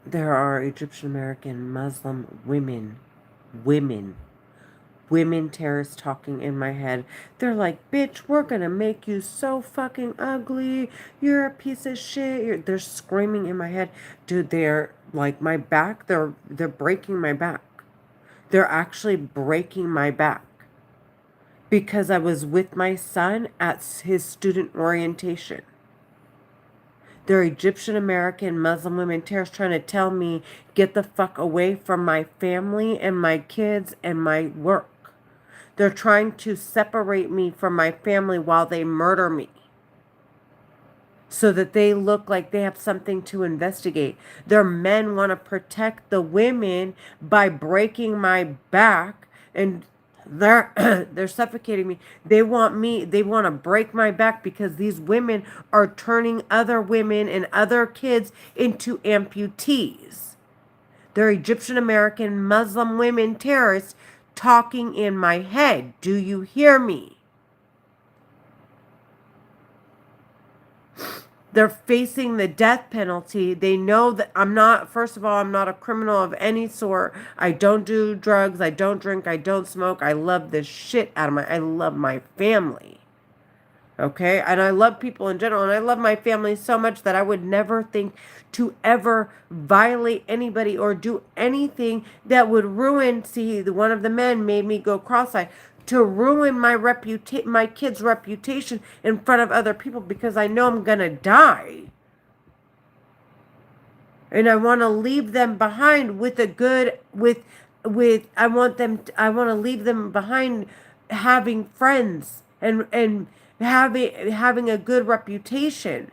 There are Egyptian American Muslim women terrorists talking in my head. They're like, bitch, we're gonna make you so fucking ugly. You're a piece of shit. They're screaming in my head. Dude, they're like my back. They're breaking my back. They're actually breaking my back. Because I was with my son at his student orientation. They're Egyptian American Muslim women terrorists trying to tell me, get the fuck away from my family and my kids and my work. They're trying to separate me from my family while they murder me. So that they look like they have something to investigate. Their men want to protect the women by breaking my back, and they're suffocating me. They want to break my back because these women are turning other women and other kids into amputees. They're Egyptian American Muslim women terrorists talking in my head. Do you hear me? They're facing the death penalty. They know that first of all, I'm not a criminal of any sort. I don't do drugs. I don't drink. I don't smoke. I love the shit out of I love my family. Okay? And I love people in general. And I love my family so much that I would never think to ever violate anybody or do anything that would ruin. See, one of the men made me go cross-eyed. To ruin my kid's reputation in front of other people because I know I'm gonna die. And I want to leave them behind with a good I want to leave them behind having friends and having a good reputation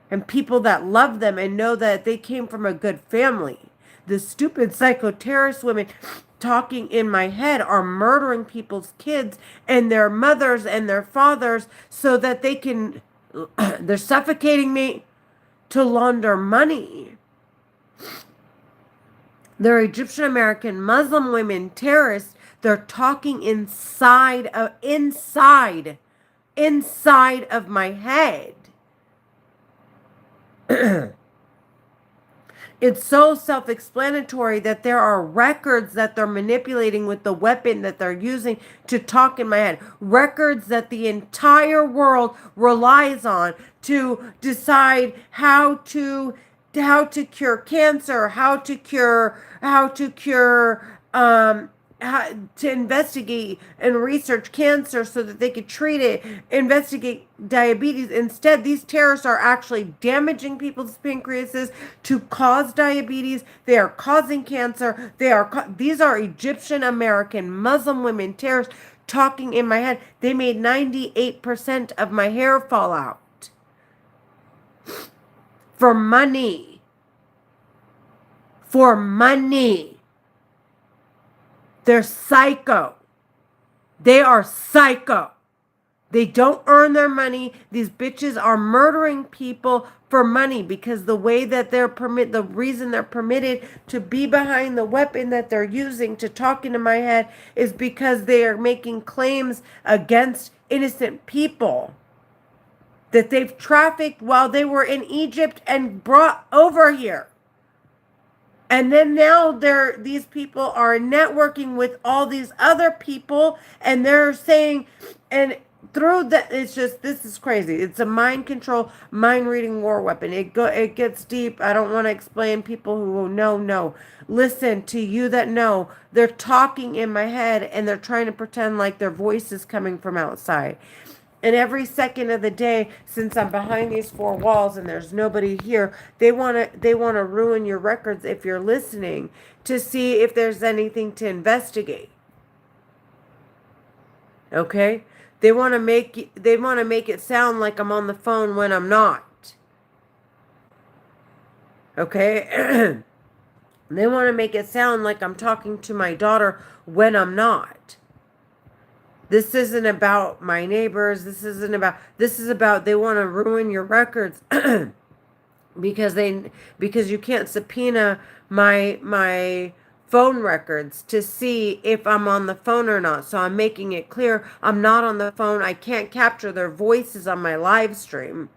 and people that love them and know that they came from a good family. The stupid psychoterrorist women talking in my head are murdering people's kids and their mothers and their fathers so that they can, they're suffocating me to launder money. They're Egyptian American Muslim women terrorists. They're talking inside of my head. It's so self-explanatory that there are records that they're manipulating with the weapon that they're using to talk in my head. Records that the entire world relies on to decide how to cure cancer, how to investigate and research cancer so that they could treat it, investigate diabetes. Instead, these terrorists are actually damaging people's pancreases to cause diabetes. They are causing cancer. These are Egyptian American Muslim women terrorists talking in my head. They made 98% of my hair fall out. For money. For money. They're psycho. They are psycho. They don't earn their money. These bitches are murdering people for money because the way that the reason they're permitted to be behind the weapon that they're using to talk into my head is because they are making claims against innocent people that they've trafficked while they were in Egypt and brought over here. And then now these people are networking with all these other people and they're saying, and through that, this is crazy. It's a mind control, mind reading war weapon. It gets deep. I don't want to explain. People who know. Listen, to you that know, they're talking in my head and they're trying to pretend like their voice is coming from outside. And every second of the day, since I'm behind these four walls and there's nobody here, they want to ruin your records if you're listening to see if there's anything to investigate. Okay? They want to make it sound like I'm on the phone when I'm not. Okay? They want to make it sound like I'm talking to my daughter when I'm not. This isn't about my neighbors. This is about they want to ruin your records because you can't subpoena my phone records to see if I'm on the phone or not. So I'm making it clear I'm not on the phone. I can't capture their voices on my live stream.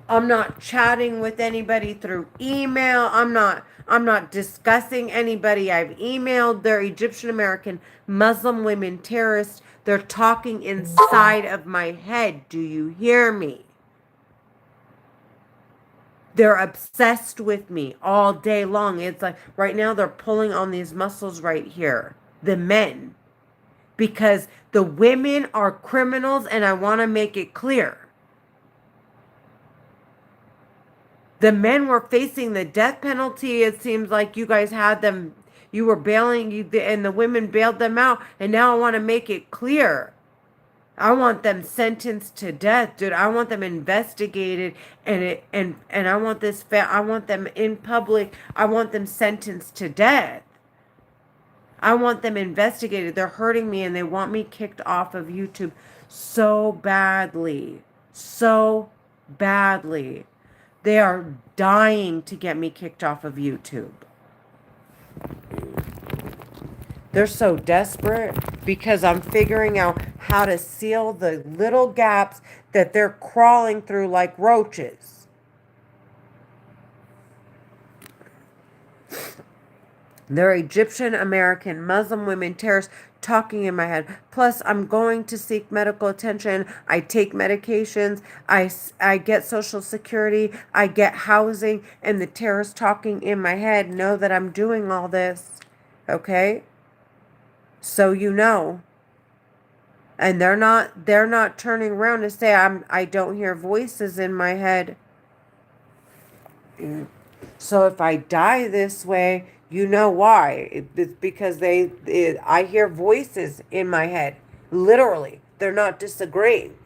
I'm not chatting with anybody through email. I'm not discussing anybody I've emailed. They're Egyptian American Muslim women terrorists. They're talking inside of my head. Do you hear me? They're obsessed with me all day long. It's like right now they're pulling on these muscles right here. The men. Because the women are criminals, and I want to make it clear. The men were facing the death penalty. It seems like you guys had them, you were bailing, and the women bailed them out. And now I want to make it clear. I want them sentenced to death, dude. I want them investigated, and I want I want them in public. I want them sentenced to death. I want them investigated. They're hurting me, and they want me kicked off of YouTube so badly. So badly. They are dying to get me kicked off of YouTube. They're so desperate because I'm figuring out how to seal the little gaps that they're crawling through like roaches. They're Egyptian American Muslim women terrorists talking in my head. Plus, I'm going to seek medical attention. I take medications. I get Social Security. I get housing. And the terrorists talking in my head know that I'm doing all this. Okay? So you know. And they're not turning around to say I don't hear voices in my head. So if I die this way, you know why. It's because I hear voices in my head. Literally. They're not disagreeing.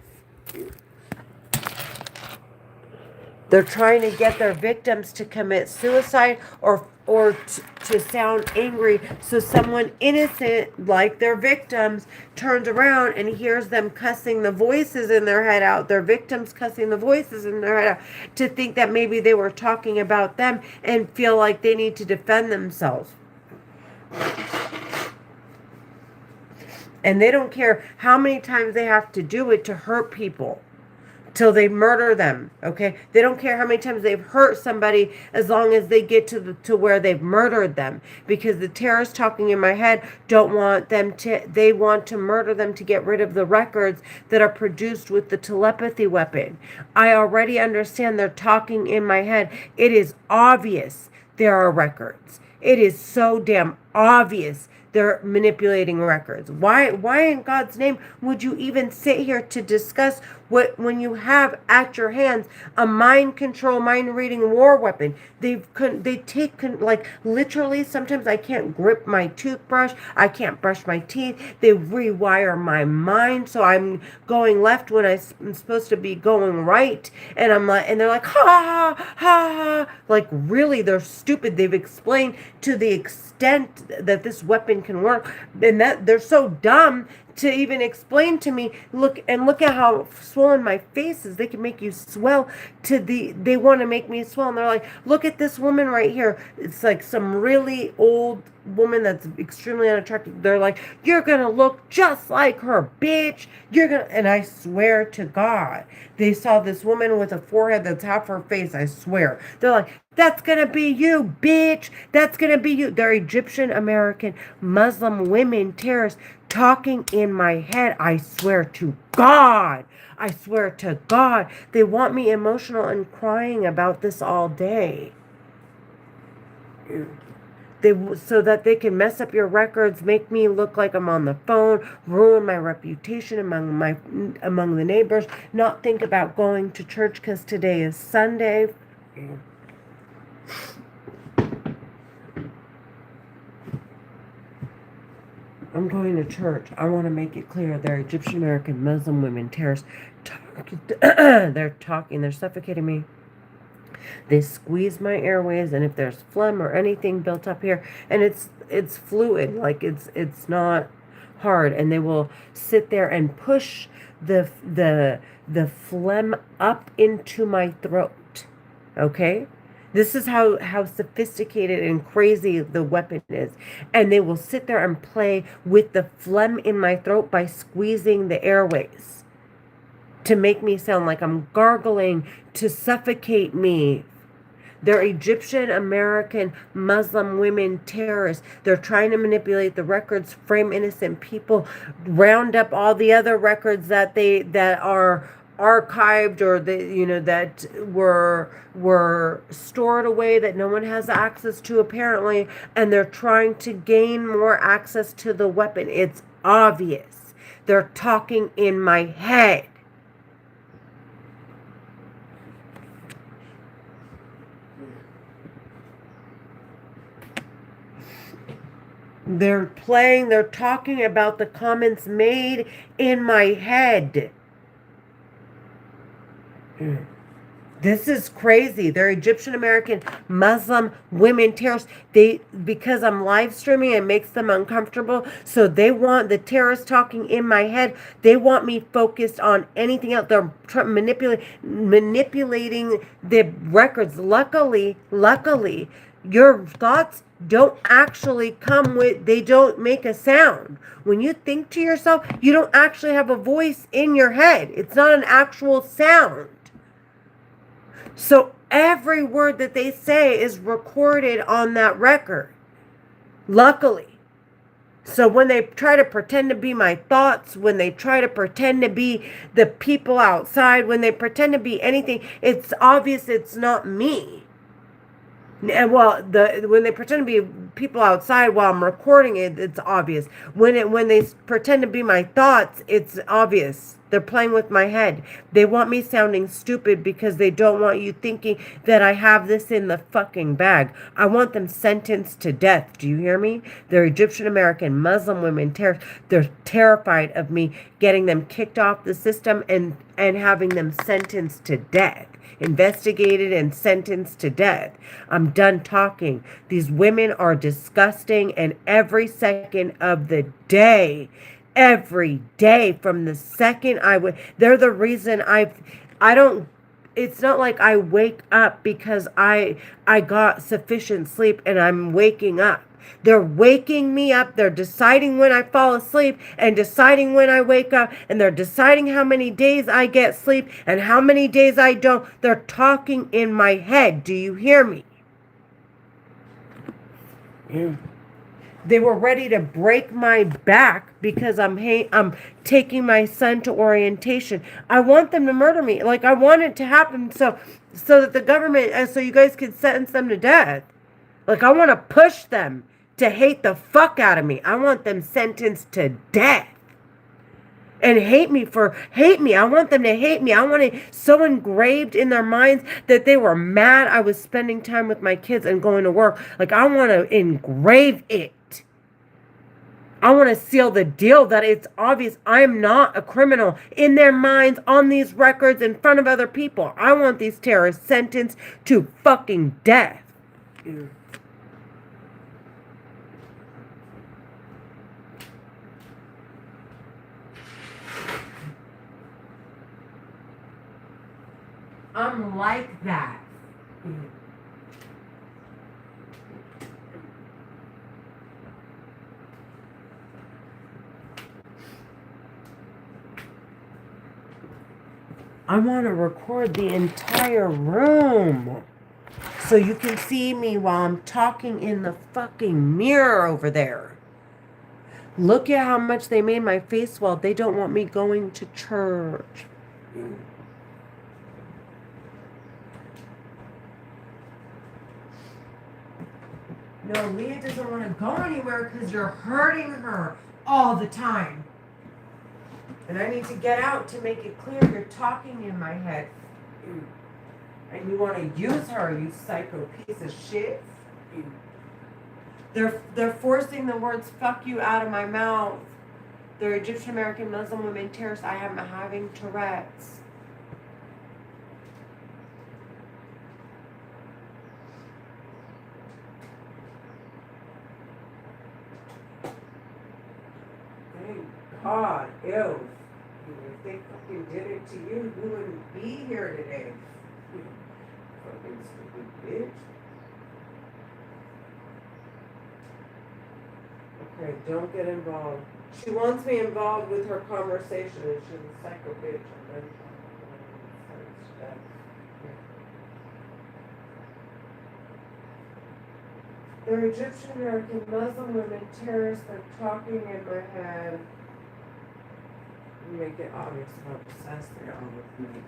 They're trying to get their victims to commit suicide or to sound angry, so someone innocent, like their victims, turns around and hears them cussing the voices in their head out, their victims cussing the voices in their head out, to think that maybe they were talking about them and feel like they need to defend themselves. And they don't care how many times they have to do it to hurt people. Till they murder them, okay? They don't care how many times they've hurt somebody as long as they get to where they've murdered them. Because the terrorists talking in my head don't want them to, they want to murder them to get rid of the records that are produced with the telepathy weapon. I already understand they're talking in my head. It is obvious there are records. It is so damn obvious they're manipulating records. Why in God's name would you even sit here to discuss when you have at your hands a mind control, mind reading war weapon? They take like literally, sometimes I can't grip my toothbrush, I can't brush my teeth. They rewire my mind so I'm going left when I'm supposed to be going right, and I'm like, and they're like, ha ha ha, like really, they're stupid. They've explained to the extent that this weapon can work, and that they're so dumb to even explain to me, look at how swollen my face is. They can make you swell they want to make me swell. And they're like, look at this woman right here. It's like some really old woman that's extremely unattractive. They're like, you're going to look just like her, bitch. And I swear to God, they saw this woman with a forehead that's half her face. I swear. They're like, that's going to be you, bitch. That's going to be you. They're Egyptian American Muslim women terrorists talking in my head. I swear to God. I swear to God. They want me emotional and crying about this all day. So that they can mess up your records, make me look like I'm on the phone, ruin my reputation among the neighbors, not think about going to church because today is Sunday. I'm going to church. I want to make it clear they're Egyptian American Muslim women terrorists. They're talking. They're suffocating me. They squeeze my airways, and if there's phlegm or anything built up here, and it's fluid, like it's not hard, and they will sit there and push the phlegm up into my throat. Okay? This is how sophisticated and crazy the weapon is. And they will sit there and play with the phlegm in my throat by squeezing the airways to make me sound like I'm gargling, to suffocate me. They're Egyptian American Muslim women terrorists. They're trying to manipulate the records, frame innocent people, round up all the other records that are archived, or that were stored away that no one has access to apparently, and they're trying to gain more access to the weapon. It's obvious. They're talking in my head. They're talking about the comments made in my head. This is crazy. They're Egyptian American Muslim women terrorists. Because I'm live streaming, it makes them uncomfortable. So they want the terrorists talking in my head. They want me focused on anything else. They're manipulating the records. Luckily, your thoughts don't actually they don't make a sound. When you think to yourself, you don't actually have a voice in your head. It's not an actual sound. So every word that they say is recorded on that record. Luckily. So when they try to pretend to be my thoughts, when they try to pretend to be the people outside, when they pretend to be anything, it's obvious it's not me. And when they pretend to be people outside while I'm recording it, it's obvious. When they pretend to be my thoughts, it's obvious. They're playing with my head. They want me sounding stupid because they don't want you thinking that I have this in the fucking bag. I want them sentenced to death. Do you hear me? They're Egyptian American Muslim women terrorists. They're terrified of me getting them kicked off the system and having them sentenced to death. Investigated and sentenced to death. I'm done talking. These women are disgusting, and every second of the day, every day from the second they're the reason it's not like I wake up because I got sufficient sleep and I'm waking up. They're waking me up. They're deciding when I fall asleep and deciding when I wake up. And they're deciding how many days I get sleep and how many days I don't. They're talking in my head. Do you hear me? Yeah. They were ready to break my back because I'm taking my son to orientation. I want them to murder me. Like, I want it to happen so that the government, so you guys can sentence them to death. Like, I want to push them to hate the fuck out of me. I want them sentenced to death. And hate me. I want them to hate me. I want it so engraved in their minds that they were mad I was spending time with my kids and going to work. Like, I want to engrave it. I want to seal the deal that it's obvious I'm not a criminal in their minds, on these records, in front of other people. I want these terrorists sentenced to fucking death. I'm like that. I want to record the entire room so you can see me while I'm talking in the fucking mirror over there. Look at how much they made my face swell. They don't want me going to church. No, Leah doesn't want to go anywhere because you're hurting her all the time. And I need to get out to make it clear you're talking in my head. And you want to use her, you psycho piece of shit. They're forcing the words "fuck you" out of my mouth. They're Egyptian American Muslim women terrorists. I am having Tourette's. Thank God, ew. If they fucking did it to you, you wouldn't be here today. Fucking stupid bitch. Okay, don't get involved. She wants me involved with her conversation and she's a psycho bitch. They're Egyptian American Muslim women terrorists. They're talking in my head. Make it obvious how obsessed they are with me.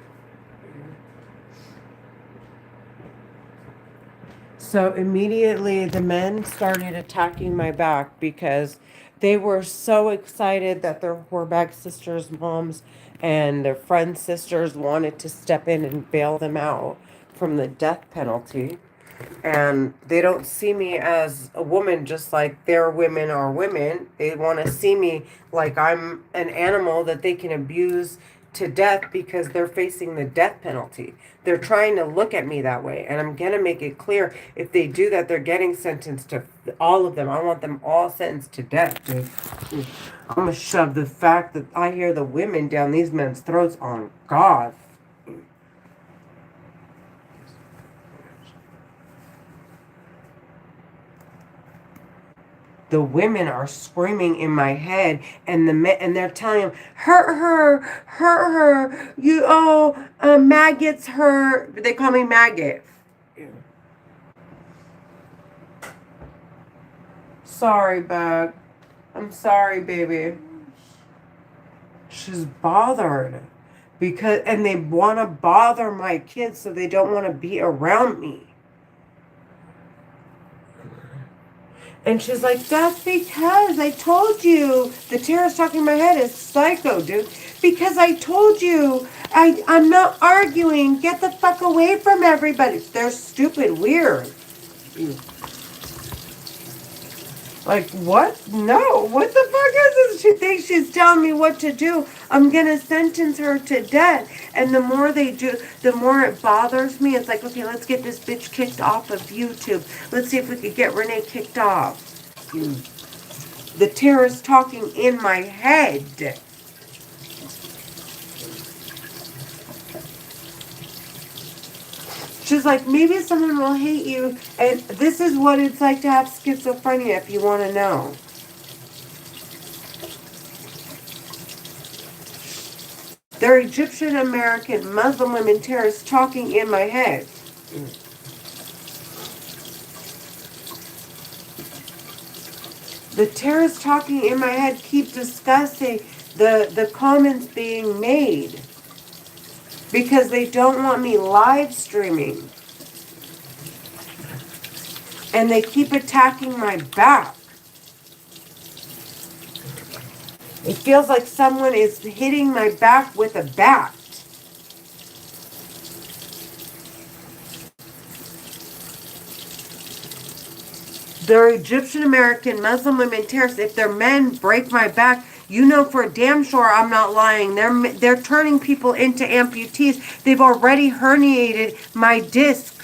So immediately the men started attacking my back because they were so excited that their whorebag sisters' moms and their friends' sisters wanted to step in and bail them out from the death penalty. And they don't see me as a woman just like their women are women. They want to see me like I'm an animal that they can abuse to death because they're facing the death penalty. They're trying to look at me that way. And I'm going to make it clear if they do that, they're getting sentenced to all of them. I want them all sentenced to death, dude. I'm going to shove the fact that I hear the women down these men's throats on God. The women are screaming in my head, and the men, and they're telling him, hurt her, you maggots her. They call me maggot. Sorry, bug. I'm sorry, baby. She's bothered because, and they want to bother my kids, so they don't want to be around me. And she's like, that's because I told you. The terrorist talking in my head is psycho, dude. Because I told you. I'm not arguing. Get the fuck away from everybody. They're stupid weird. Like, what? No. What the fuck is this? She thinks she's telling me what to do. I'm going to sentence her to death. And the more they do, the more it bothers me. It's like, okay, let's get this bitch kicked off of YouTube. Let's see if we could get Renee kicked off. The terrorist talking in my head. She's like, maybe someone will hate you. And this is what it's like to have schizophrenia, if you want to know. They're Egyptian American Muslim women terrorists talking in my head. The terrorists talking in my head keep discussing the comments being made because they don't want me live streaming. And they keep attacking my back. It feels like someone is hitting my back with a bat. They're Egyptian American Muslim women terrorists. If their men break my back, you know for damn sure I'm not lying. They're turning people into amputees. They've already herniated my discs.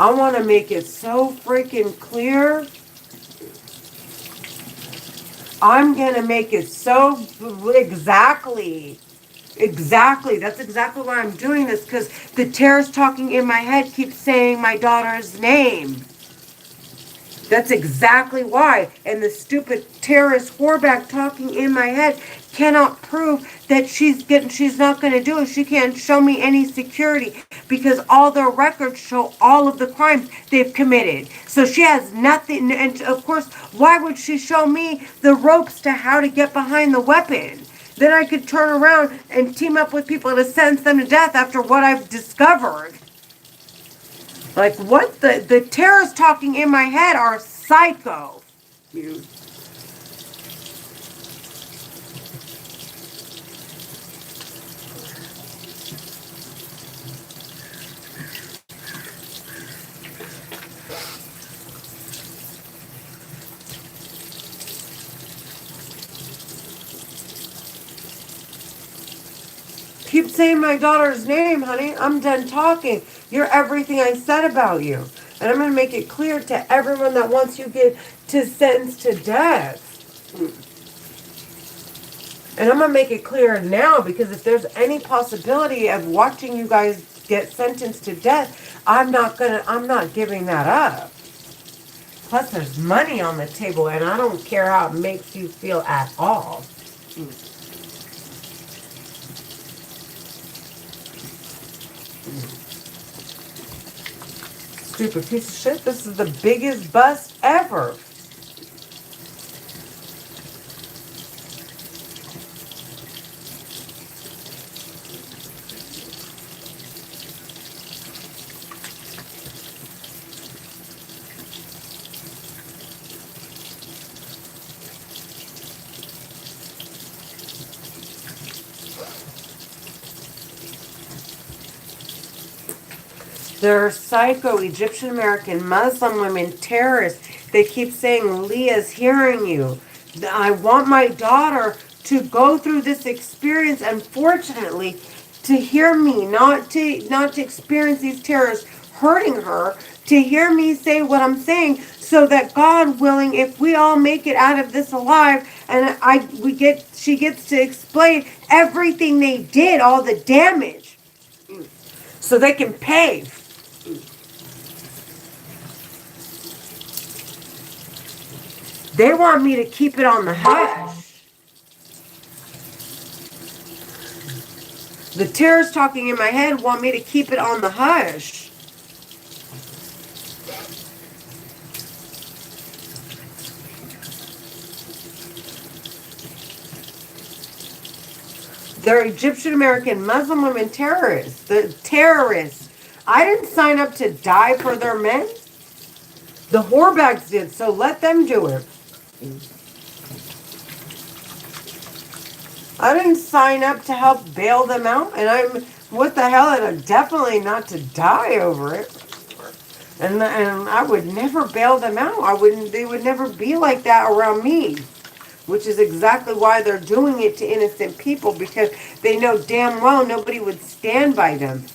I want to make it so freaking clear. I'm going to make it so exactly. That's exactly why I'm doing this, because the terrorist talking in my head keeps saying my daughter's name. That's exactly why. And the stupid terrorist whoreback talking in my head cannot prove that she's not going to do it. She can't show me any security because all their records show all of the crimes they've committed. So she has nothing. And of course, why would she show me the ropes to how to get behind the weapon? Then I could turn around and team up with people to sentence them to death after what I've discovered. Like, what? The terrorists talking in my head are psycho. You. Keep saying my daughter's name, honey. I'm done talking. You're everything I said about you. And I'm going to make it clear to everyone that wants you get to sentence to death. And I'm going to make it clear now, because if there's any possibility of watching you guys get sentenced to death, I'm not giving that up. Plus, there's money on the table, and I don't care how it makes you feel at all. Stupid piece of shit. This is the biggest bust ever. They're psycho Egyptian American Muslim women terrorists. They keep saying, Leah's hearing you. I want my daughter to go through this experience, unfortunately, to hear me, not to experience these terrorists hurting her, to hear me say what I'm saying, so that God willing, if we all make it out of this alive, and she gets to explain everything they did, all the damage, so they can pay. They want me to keep it on the hush. The terrorists talking in my head want me to keep it on the hush. They're Egyptian American Muslim women terrorists. The terrorists. I didn't sign up to die for their men. The whorebags did, so let them do it. I didn't sign up to help bail them out, and what the hell, and I'm definitely not to die over it. And I would never bail them out. They would never be like that around me. Which is exactly why they're doing it to innocent people, because they know damn well nobody would stand by them.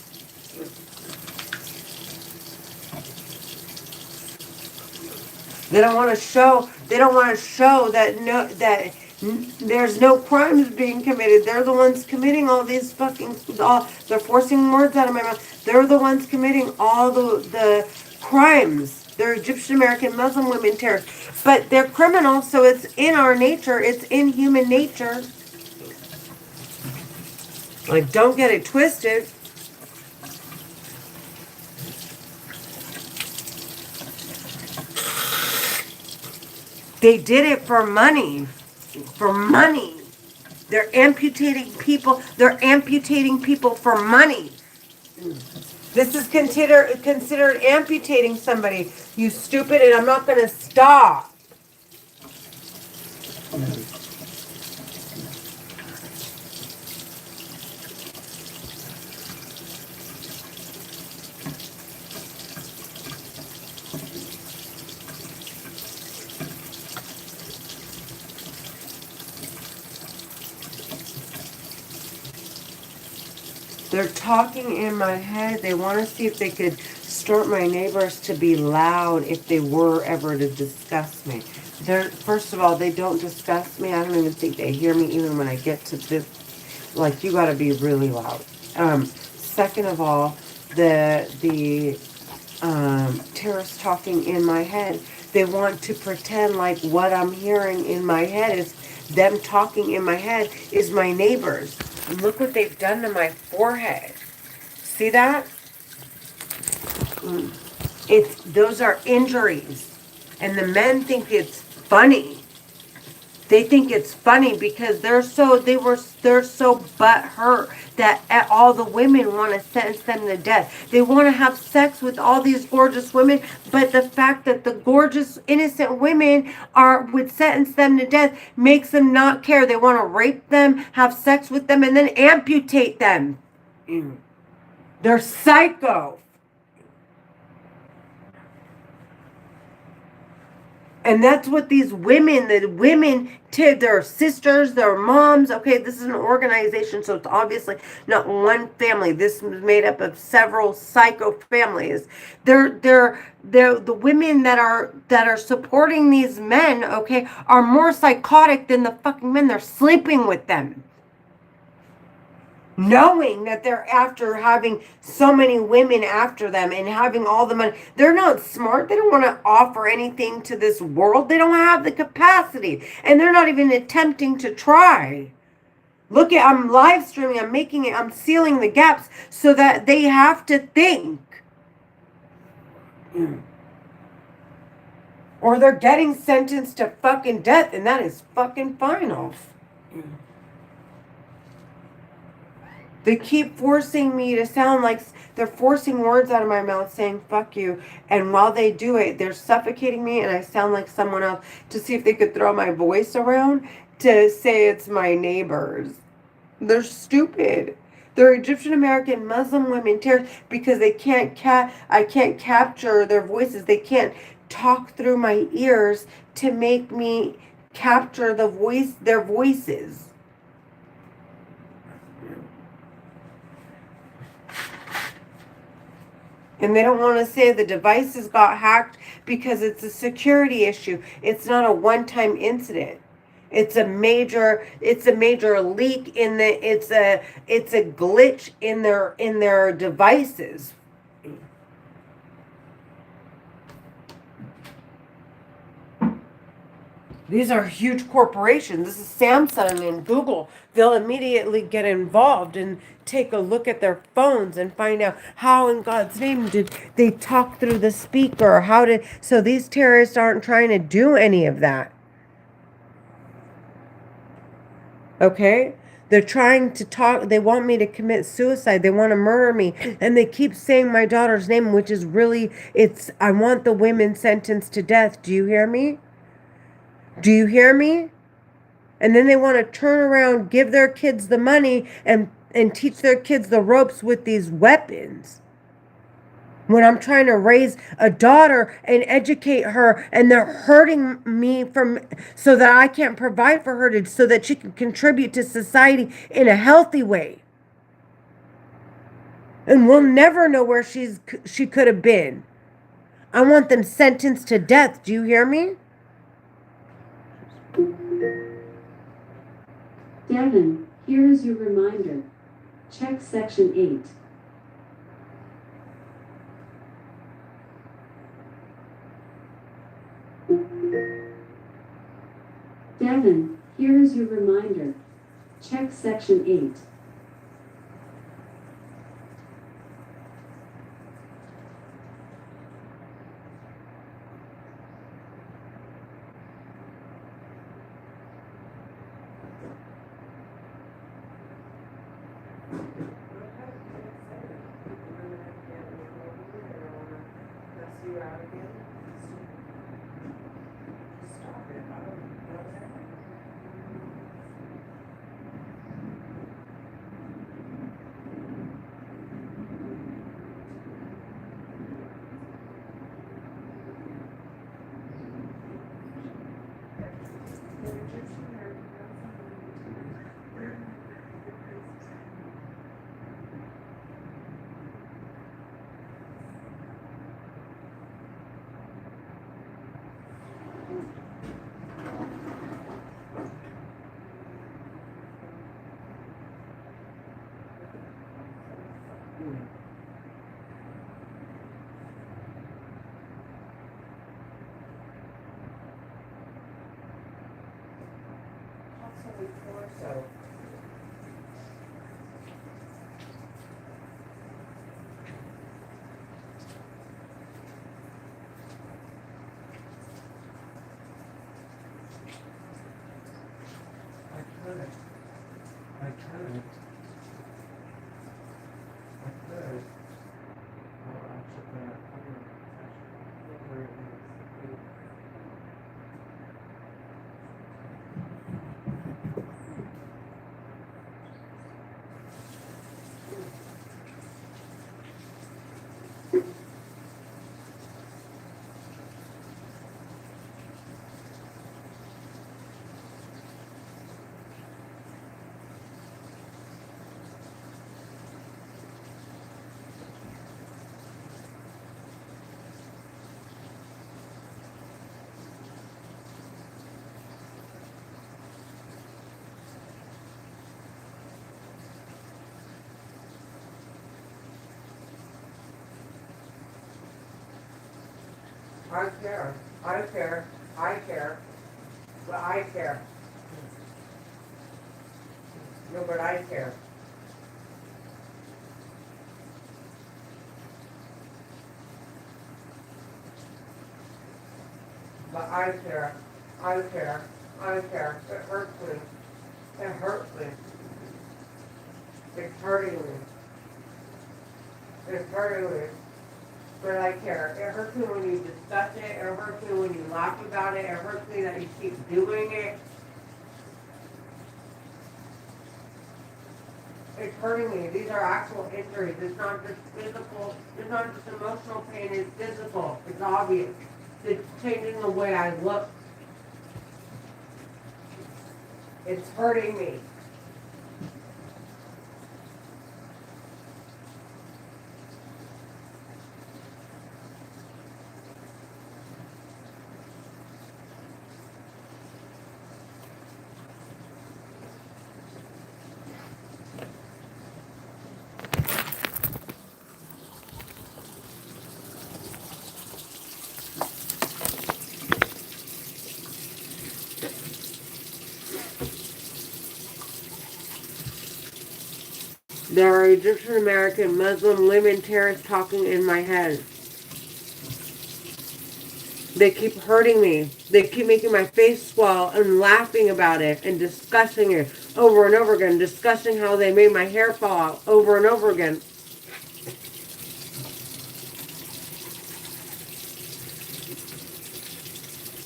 They don't want to show that there's no crimes being committed. They're the ones committing all these they're forcing words out of my mouth. They're the ones committing all the crimes. They're Egyptian American Muslim women terrorists. But they're criminals, so it's in our nature. It's in human nature. Like, don't get it twisted. They did it for money. For money. They're amputating people. They're amputating people for money. This is considered amputating somebody. You stupid, and I'm not going to stop. They're talking in my head. They want to see if they could start my neighbors to be loud if they were ever to discuss me. First of all, they don't discuss me. I don't even think they hear me even when I get to this. Like, you got to be really loud. Second of all, the terrorists talking in my head, they want to pretend like what I'm hearing in my head is them talking in my head is my neighbors. And look what they've done to my forehead. See that? Those are injuries. And the men think it's funny. They think it's funny because they're so butthurt that all the women want to sentence them to death. They want to have sex with all these gorgeous women, but the fact that the gorgeous innocent women would sentence them to death makes them not care. They want to rape them, have sex with them, and then amputate them. They're psycho. And that's what these women, their sisters, their moms, okay, this is an organization, so it's obviously not one family. This is made up of several psycho families. They're the women that are supporting these men, okay, are more psychotic than the fucking men. They're sleeping with them. knowing that they're after having so many women after them and having all the money. They're not smart. They don't want to offer anything to this world. They don't have the capacity, and they're not even attempting to try. Look at, I'm live streaming, I'm making it, I'm sealing the gaps so that they have to think. Or they're getting sentenced to fucking death, and that is fucking final. They keep forcing me to sound like they're forcing words out of my mouth saying fuck you. And while they do it, they're suffocating me and I sound like someone else to see if they could throw my voice around to say it's my neighbors. They're stupid. They're Egyptian American Muslim women terrorists because they can't I can't capture their voices. They can't talk through my ears to make me capture their voices. And they don't want to say the devices got hacked because it's a security issue. It's not a one-time incident. It's a major leak in it's a glitch in their devices. These are huge corporations. This is Samsung and Google. They'll immediately get involved and take a look at their phones and find out how in God's name did they talk through the speaker. So these terrorists aren't trying to do any of that. Okay? They're trying to talk. They want me to commit suicide. They want to murder me. And they keep saying my daughter's name, which is really, I want the women sentenced to death. Do you hear me? Do you hear me? And then they want to turn around, give their kids the money, and teach their kids the ropes with these weapons. When I'm trying to raise a daughter and educate her, and they're hurting me so that I can't provide for her so that she can contribute to society in a healthy way. And we'll never know where she could have been. I want them sentenced to death. Do you hear me? Devin, here is your reminder. Check Section 8. Devin, here is your reminder. Check Section 8. I care. I care. I care. But I care. No, but I care. But I care. I care. I care. It hurts me. It hurts me. It's hurting me. It's hurting me. But I care. It hurts me when you discuss it. It hurts me when you laugh about it. It hurts me that you keep doing it. It's hurting me. These are actual injuries. It's not just physical. It's not just emotional pain. It's physical. It's obvious. It's changing the way I look. It's hurting me. There are Egyptian American Muslim women terrorists talking in my head. They keep hurting me. They keep making my face swell and laughing about it and discussing it over and over again, discussing how they made my hair fall out over and over again.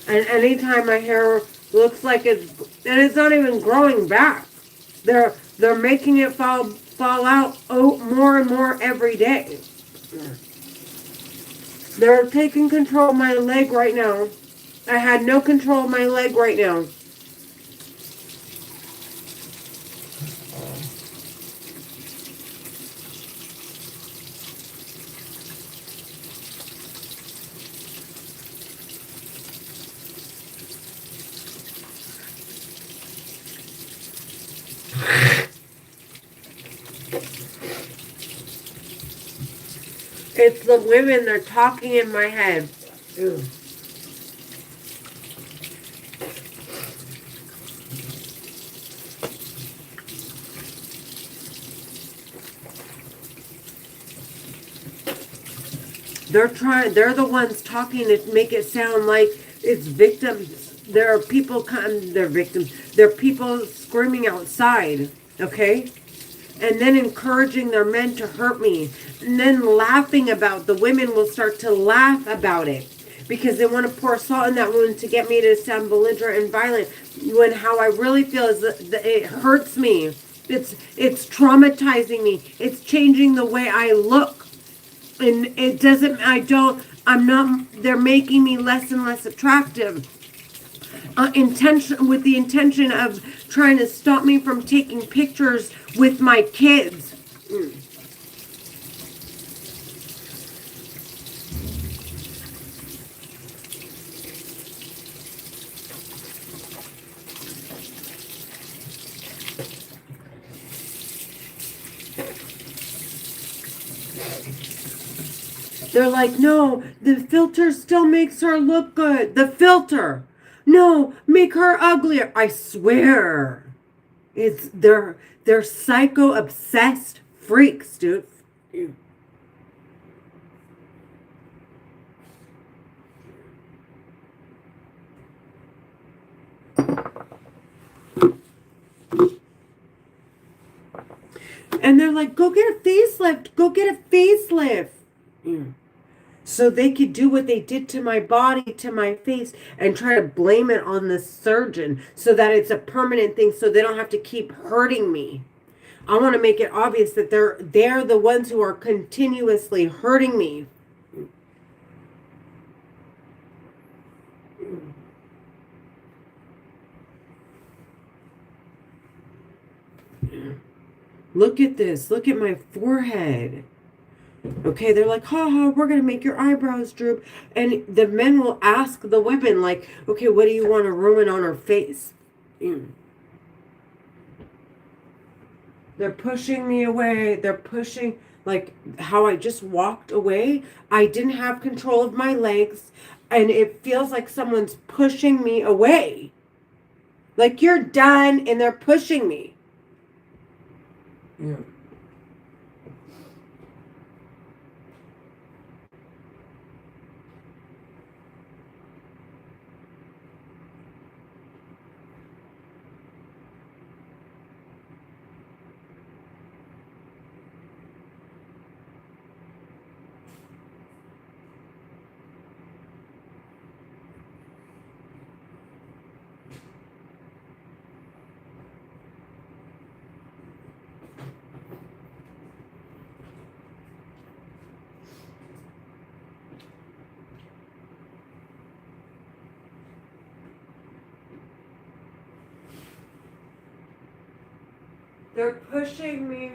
And anytime my hair looks like it's not even growing back. They're making it fall out more and more every day. They're taking control of my leg right now. I had no control of my leg right now. It's the women, they're talking in my head. Ew. They're the ones talking to make it sound like it's victims. There are people they're victims. There are people screaming outside, okay? And then encouraging their men to hurt me. And then laughing about, the women will start to laugh about it. Because they want to pour salt in that wound to get me to sound belligerent and violent. When how I really feel is that it hurts me. It's traumatizing me. It's changing the way I look. And it doesn't, they're making me less and less attractive. With the intention of trying to stop me from taking pictures with my kids. They're like, no, the filter still makes her look good. The filter. No, make her uglier. I swear. They're psycho obsessed freaks, dude. And they're like, go get a facelift. Go get a facelift. So they could do what they did to my body, to my face, and try to blame it on the surgeon so that it's a permanent thing so they don't have to keep hurting me. I want to make it obvious that they're the ones who are continuously hurting me. Look at this. Look at my forehead. Okay, they're like, haha, we're going to make your eyebrows droop. And the men will ask the women, like, okay, what do you want to ruin on her face? They're pushing me away. They're pushing, like how I just walked away. I didn't have control of my legs. and it feels like someone's pushing me away. Like, you're done, and they're pushing me. Yeah. They're pushing me.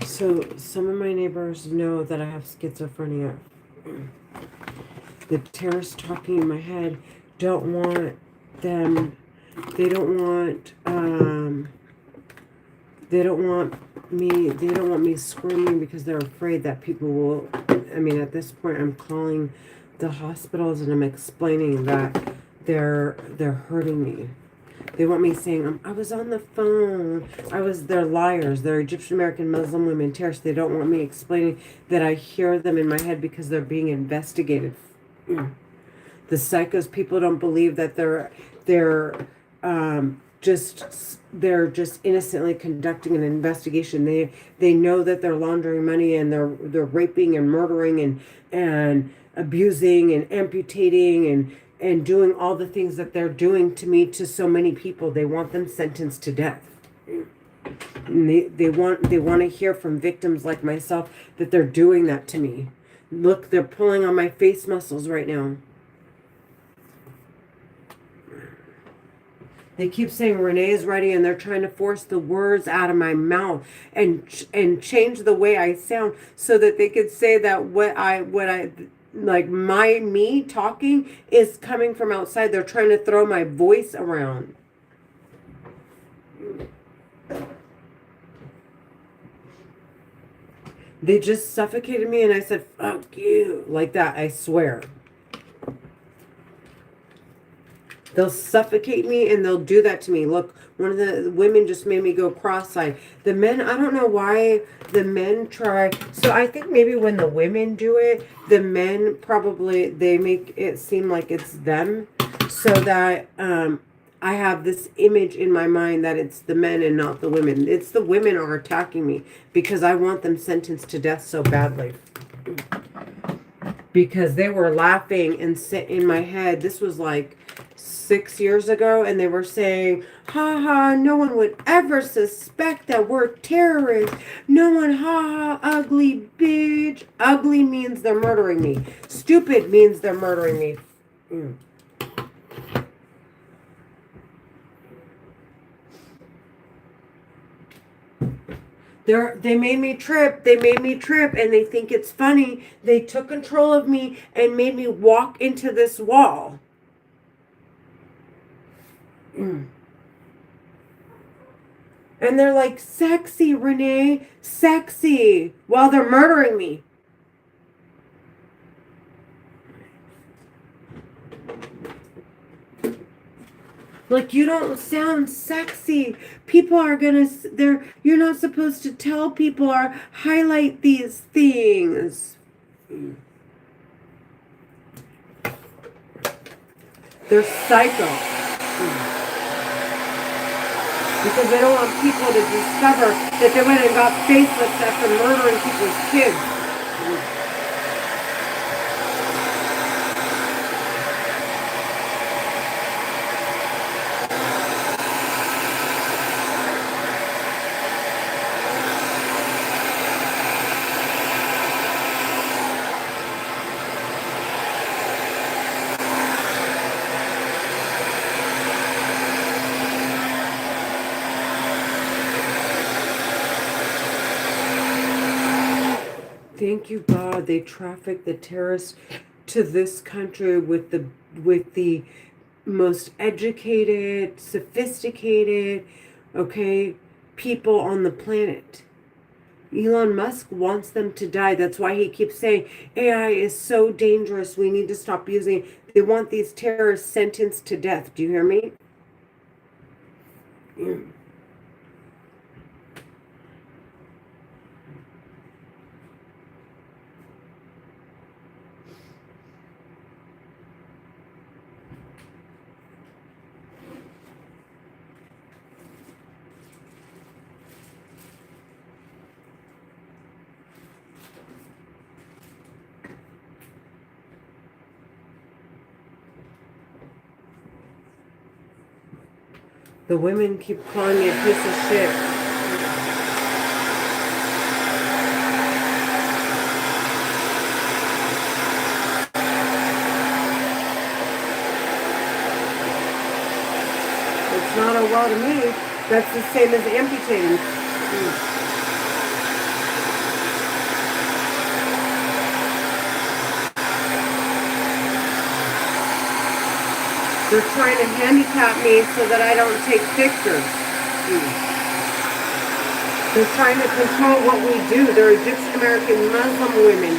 So some of my neighbors know that I have schizophrenia. The terrorists talking in my head don't want them. They don't want. They don't want me. They don't want me screaming because they're afraid that people will. I mean, at this point, I'm calling the hospitals and I'm explaining that they're hurting me. They want me saying, I was on the phone. They're liars. They're Egyptian American Muslim women terrorists. They don't want me explaining that I hear them in my head because they're being investigated. The psychos, people don't believe that they're just innocently conducting an investigation. They know that they're laundering money and they're raping and murdering and abusing and amputating and doing all the things that they're doing to me, to so many people. They want them sentenced to death. And they want to hear from victims like myself that they're doing that to me. Look, they're pulling on my face muscles right now. They keep saying Renee is ready, and they're trying to force the words out of my mouth and change the way I sound so that they could say that what I like me talking is coming from outside. They're trying to throw my voice around. They just suffocated me and I said, fuck you, like that, I swear. They'll suffocate me and they'll do that to me. Look, one of the women just made me go cross-eyed. The men, I don't know why the men try. So I think maybe when the women do it, the men probably, they make it seem like it's them. So that I have this image in my mind that it's the men and not the women. It's the women are attacking me because I want them sentenced to death so badly. Because they were laughing and sit in my head. This was like 6 years ago, and they were saying, ha ha, no one would ever suspect that we're terrorists. No one, ha ha, ugly bitch. Ugly means they're murdering me. Stupid means they're murdering me. They made me trip. They made me trip, and they think it's funny. They took control of me and made me walk into this wall. And they're like, sexy, Renee, sexy, while they're murdering me. Like, you don't sound sexy. People are gonna, you're not supposed to tell people or highlight these things. They're psycho. Because they don't want people to discover that they went and got facelifts after murdering people's kids. thank you, God. They traffic the terrorists to this country with the most educated, sophisticated, okay, people on the planet. Elon Musk wants them to die. That's why he keeps saying AI is so dangerous. We need to stop using it. They want these terrorists sentenced to death. Do you hear me? Mm. The women keep calling me a piece of shit. It's not a well to me. That's the same as amputating. They're trying to handicap me so that I don't take pictures. They're trying to control what we do. They're Egyptian American Muslim women.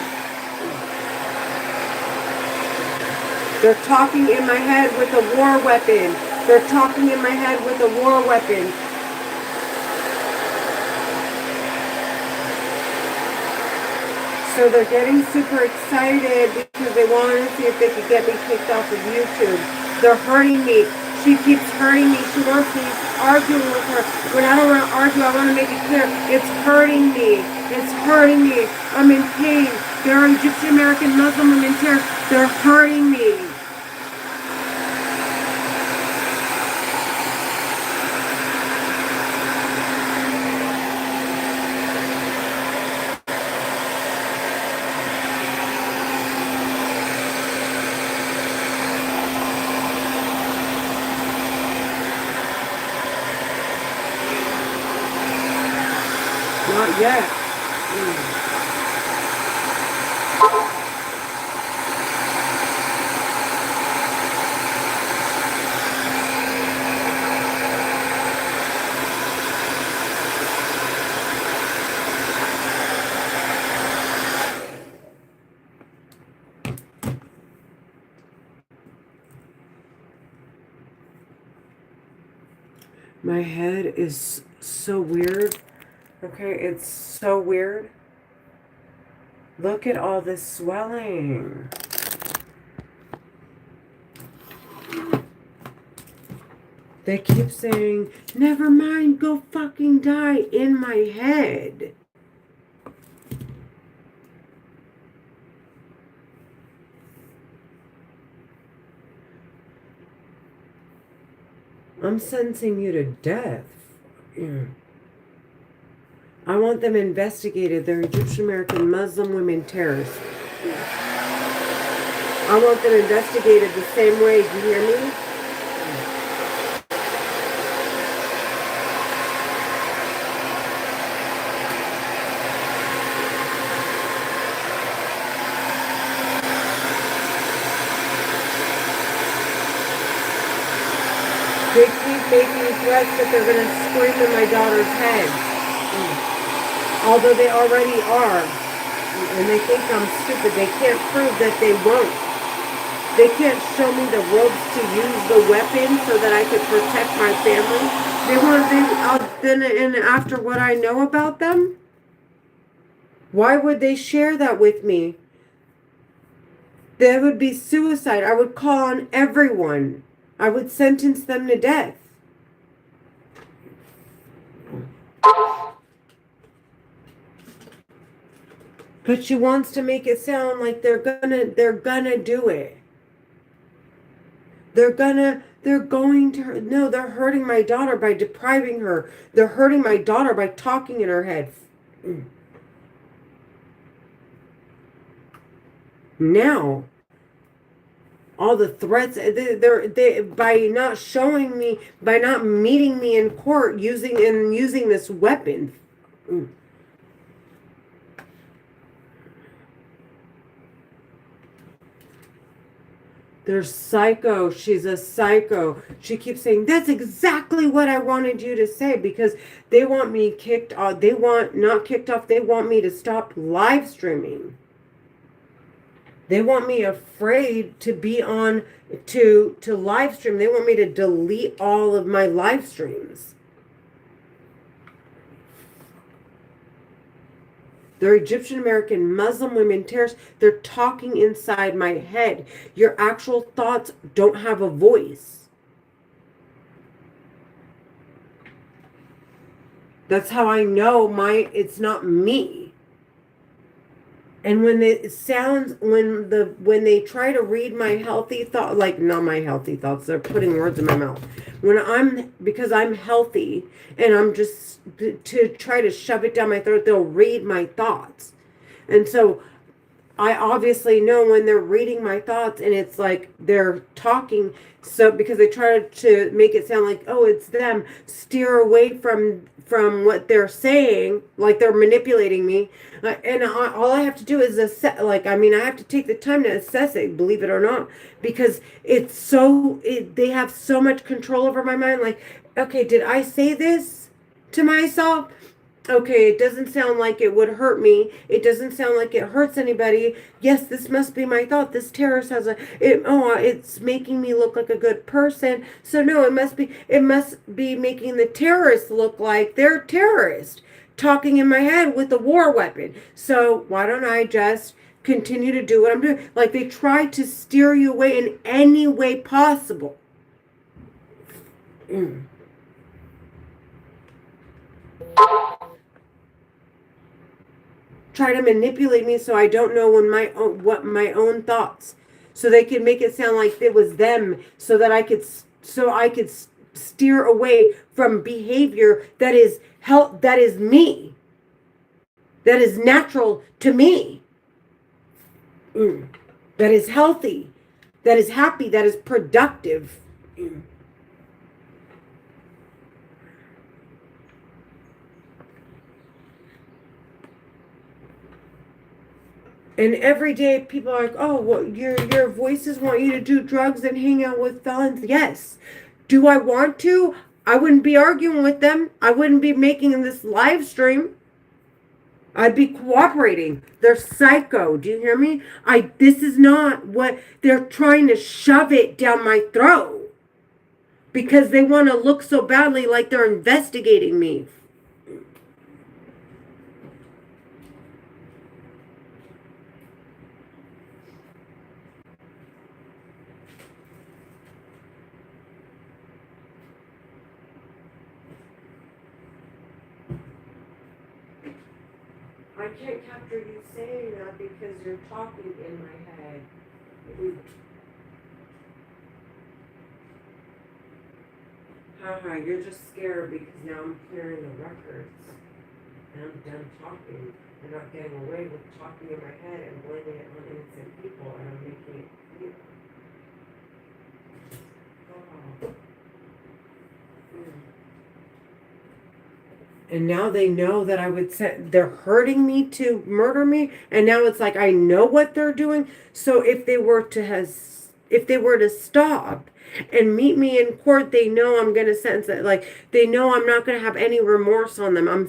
They're talking in my head with a war weapon. They're talking in my head with a war weapon. So they're getting super excited because they want to see if they could get me kicked off of YouTube. They're hurting me. She keeps hurting me. She wants me arguing with her. When I don't want to argue, I want to make it clear. It's hurting me. It's hurting me. I'm in pain. There are Egyptian American Muslim women here. They're hurting me. Not yet. My head is so weird. Okay, it's so weird. Look at all this swelling. They keep saying, never mind, go fucking die in my head. I'm sentencing you to death. I want them investigated. They're Egyptian American Muslim women terrorists. I want them investigated the same way. Do you hear me? They keep making threats that they're going to scream in my daughter's head. Although they already are. And they think I'm stupid. They can't prove that they won't. They can't show me the ropes to use the weapon so that I could protect my family. And after what I know about them, why would they share that with me? That would be suicide. I would call on everyone. I would sentence them to death. But she wants to make it sound like they're gonna do it. They're going to, no, they're hurting my daughter by depriving her. They're hurting my daughter by talking in her head. Now, all the threats, they by not showing me, by not meeting me in court using this weapon. They're psycho. She's a psycho. She keeps saying, that's exactly what I wanted you to say, because they want me kicked off. They want, not kicked off, they want me to stop live streaming. They want me afraid to be on, to live stream. They want me to delete all of my live streams. They're Egyptian American Muslim women terrorists. They're talking inside my head. Your actual thoughts don't have a voice. That's how I know it's not me. And when it sounds, when they try to read my healthy thought, like not my healthy thoughts, they're putting words in my mouth. Because I'm healthy and I'm just to try to shove it down my throat, they'll read my thoughts. And so I obviously know when they're reading my thoughts and it's like they're talking. So because they try to make it sound like, oh, it's them, steer away from what they're saying, like they're manipulating me. And all I have to do is assess, I have to take the time to assess it, believe it or not, because they have so much control over my mind. Like, okay, did I say this to myself? Okay, it doesn't sound like it would hurt me. It doesn't sound like it hurts anybody. Yes, this must be my thought. This terrorist has it's making me look like a good person. So no, it must be making the terrorists look like they're terrorists, talking in my head with a war weapon. So why don't I just continue to do what I'm doing? Like they try to steer you away in any way possible. Try to manipulate me so I don't know what my own thoughts, so they could make it sound like it was them, so I could steer away from behavior that is me, that is natural to me, that is healthy, that is happy, that is productive. And every day people are like, oh, well, your voices want you to do drugs and hang out with felons. Yes. Do I want to? I wouldn't be arguing with them. I wouldn't be making this live stream. I'd be cooperating. They're psycho. Do you hear me? This is not what they're trying to shove it down my throat because they want to look so badly like they're investigating me. I can't capture you saying that because you're talking in my head. Haha, you're just scared because now I'm clearing the records. And I'm done talking. I'm not getting away with talking in my head and blaming it on innocent people, and I'm making it clear. Oh. And now they know that they're hurting me to murder me. And now it's like, I know what they're doing. So if they were to stop and meet me in court, they know I'm going to sentence it. Like they know I'm not going to have any remorse on them. I'm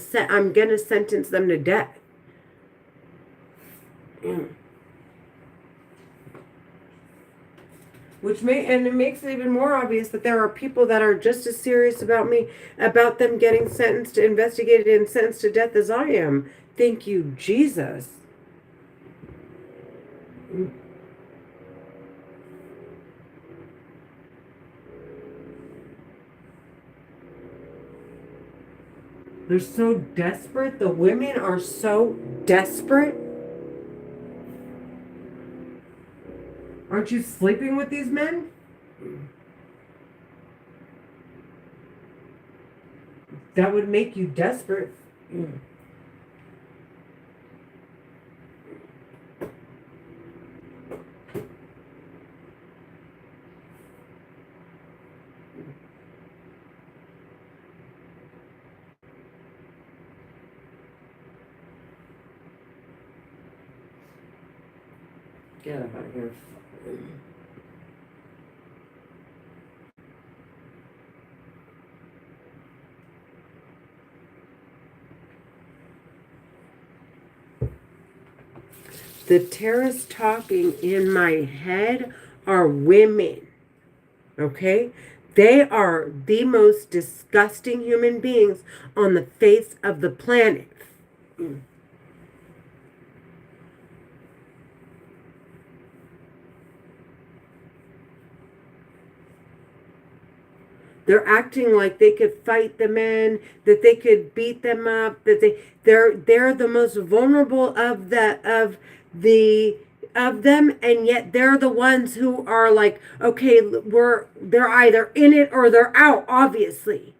going to sentence them to death. And it makes it even more obvious that there are people that are just as serious about them getting sentenced, investigated, and sentenced to death as I am. Thank you, Jesus. They're so desperate. The women are so desperate. Aren't you sleeping with these men? That would make you desperate. Get out of here. The terrorists talking in my head are women. Okay? They are the most disgusting human beings on the face of the planet. They're acting like they could fight the men, that they could beat them up, that they're the most vulnerable of them, and yet they're the ones who are like, okay, they're either in it or they're out, obviously.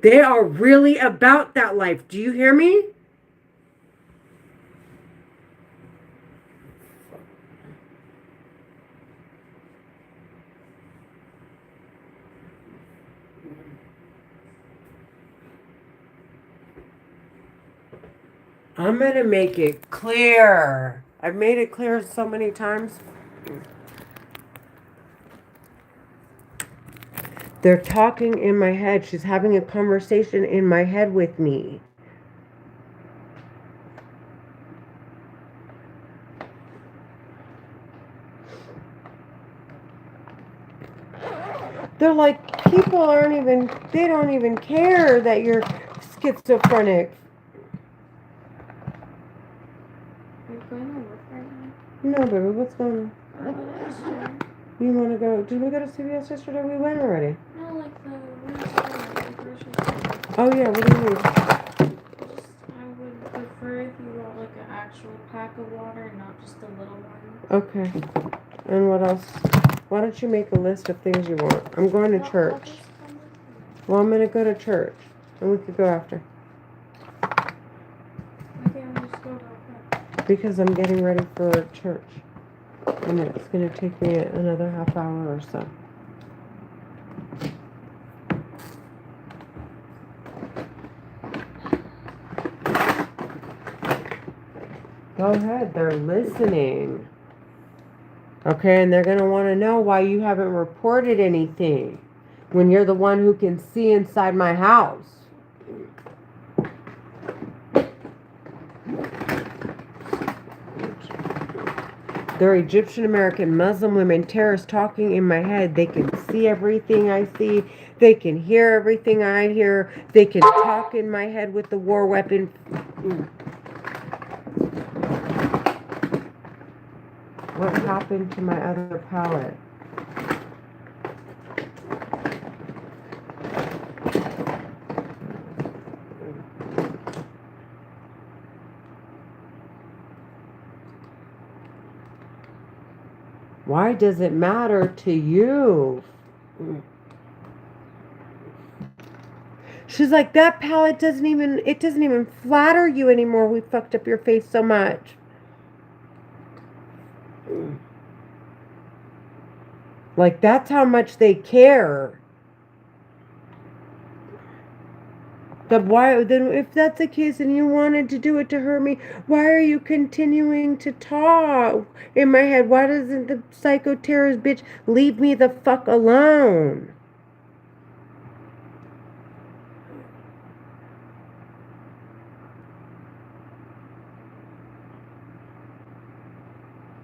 They are really about that life. Do you hear me? I'm going to make it clear. I've made it clear so many times. They're talking in my head. She's having a conversation in my head with me. They're like, they don't even care that you're schizophrenic. You're going to work right No, baby, what's going on? now? You want to go? Did we go to CVS yesterday? We went already. No, like the grocery store. Oh, yeah, what do you need? I would prefer if you want like an actual pack of water and not just a little one. Okay. And what else? Why don't you make a list of things you want? I'm going to church. Well, I'm going to go to church. And we could go after. Okay, I'll just go real quick. Because I'm getting ready for church. And it's going to take me another half hour or so. Go ahead, they're listening. Okay, and they're going to want to know why you haven't reported anything when you're the one who can see inside my house. They're Egyptian American Muslim women terrorists talking in my head. They can see everything I see. They can hear everything I hear. They can talk in my head with the war weapon. What happened to my other palette? Why does it matter to you? She's like, that palette doesn't even flatter you anymore. We fucked up your face so much. Like, that's how much they care. Then if that's the case and you wanted to do it to hurt me, why are you continuing to talk in my head? Why doesn't the psycho terrorist bitch leave me the fuck alone?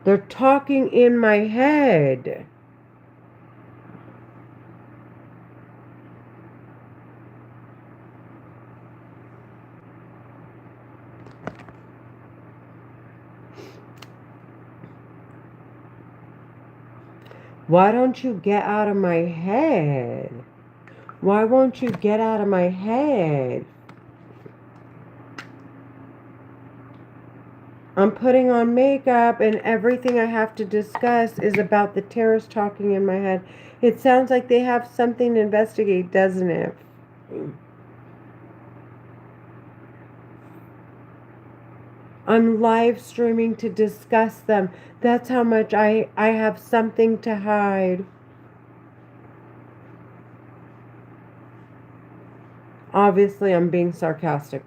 They're talking in my head. Why don't you get out of my head? Why won't you get out of my head? I'm putting on makeup and everything I have to discuss is about the terrorists talking in my head. It sounds like they have something to investigate, doesn't it? I'm live streaming to discuss them. That's how much I have something to hide. Obviously, I'm being sarcastic.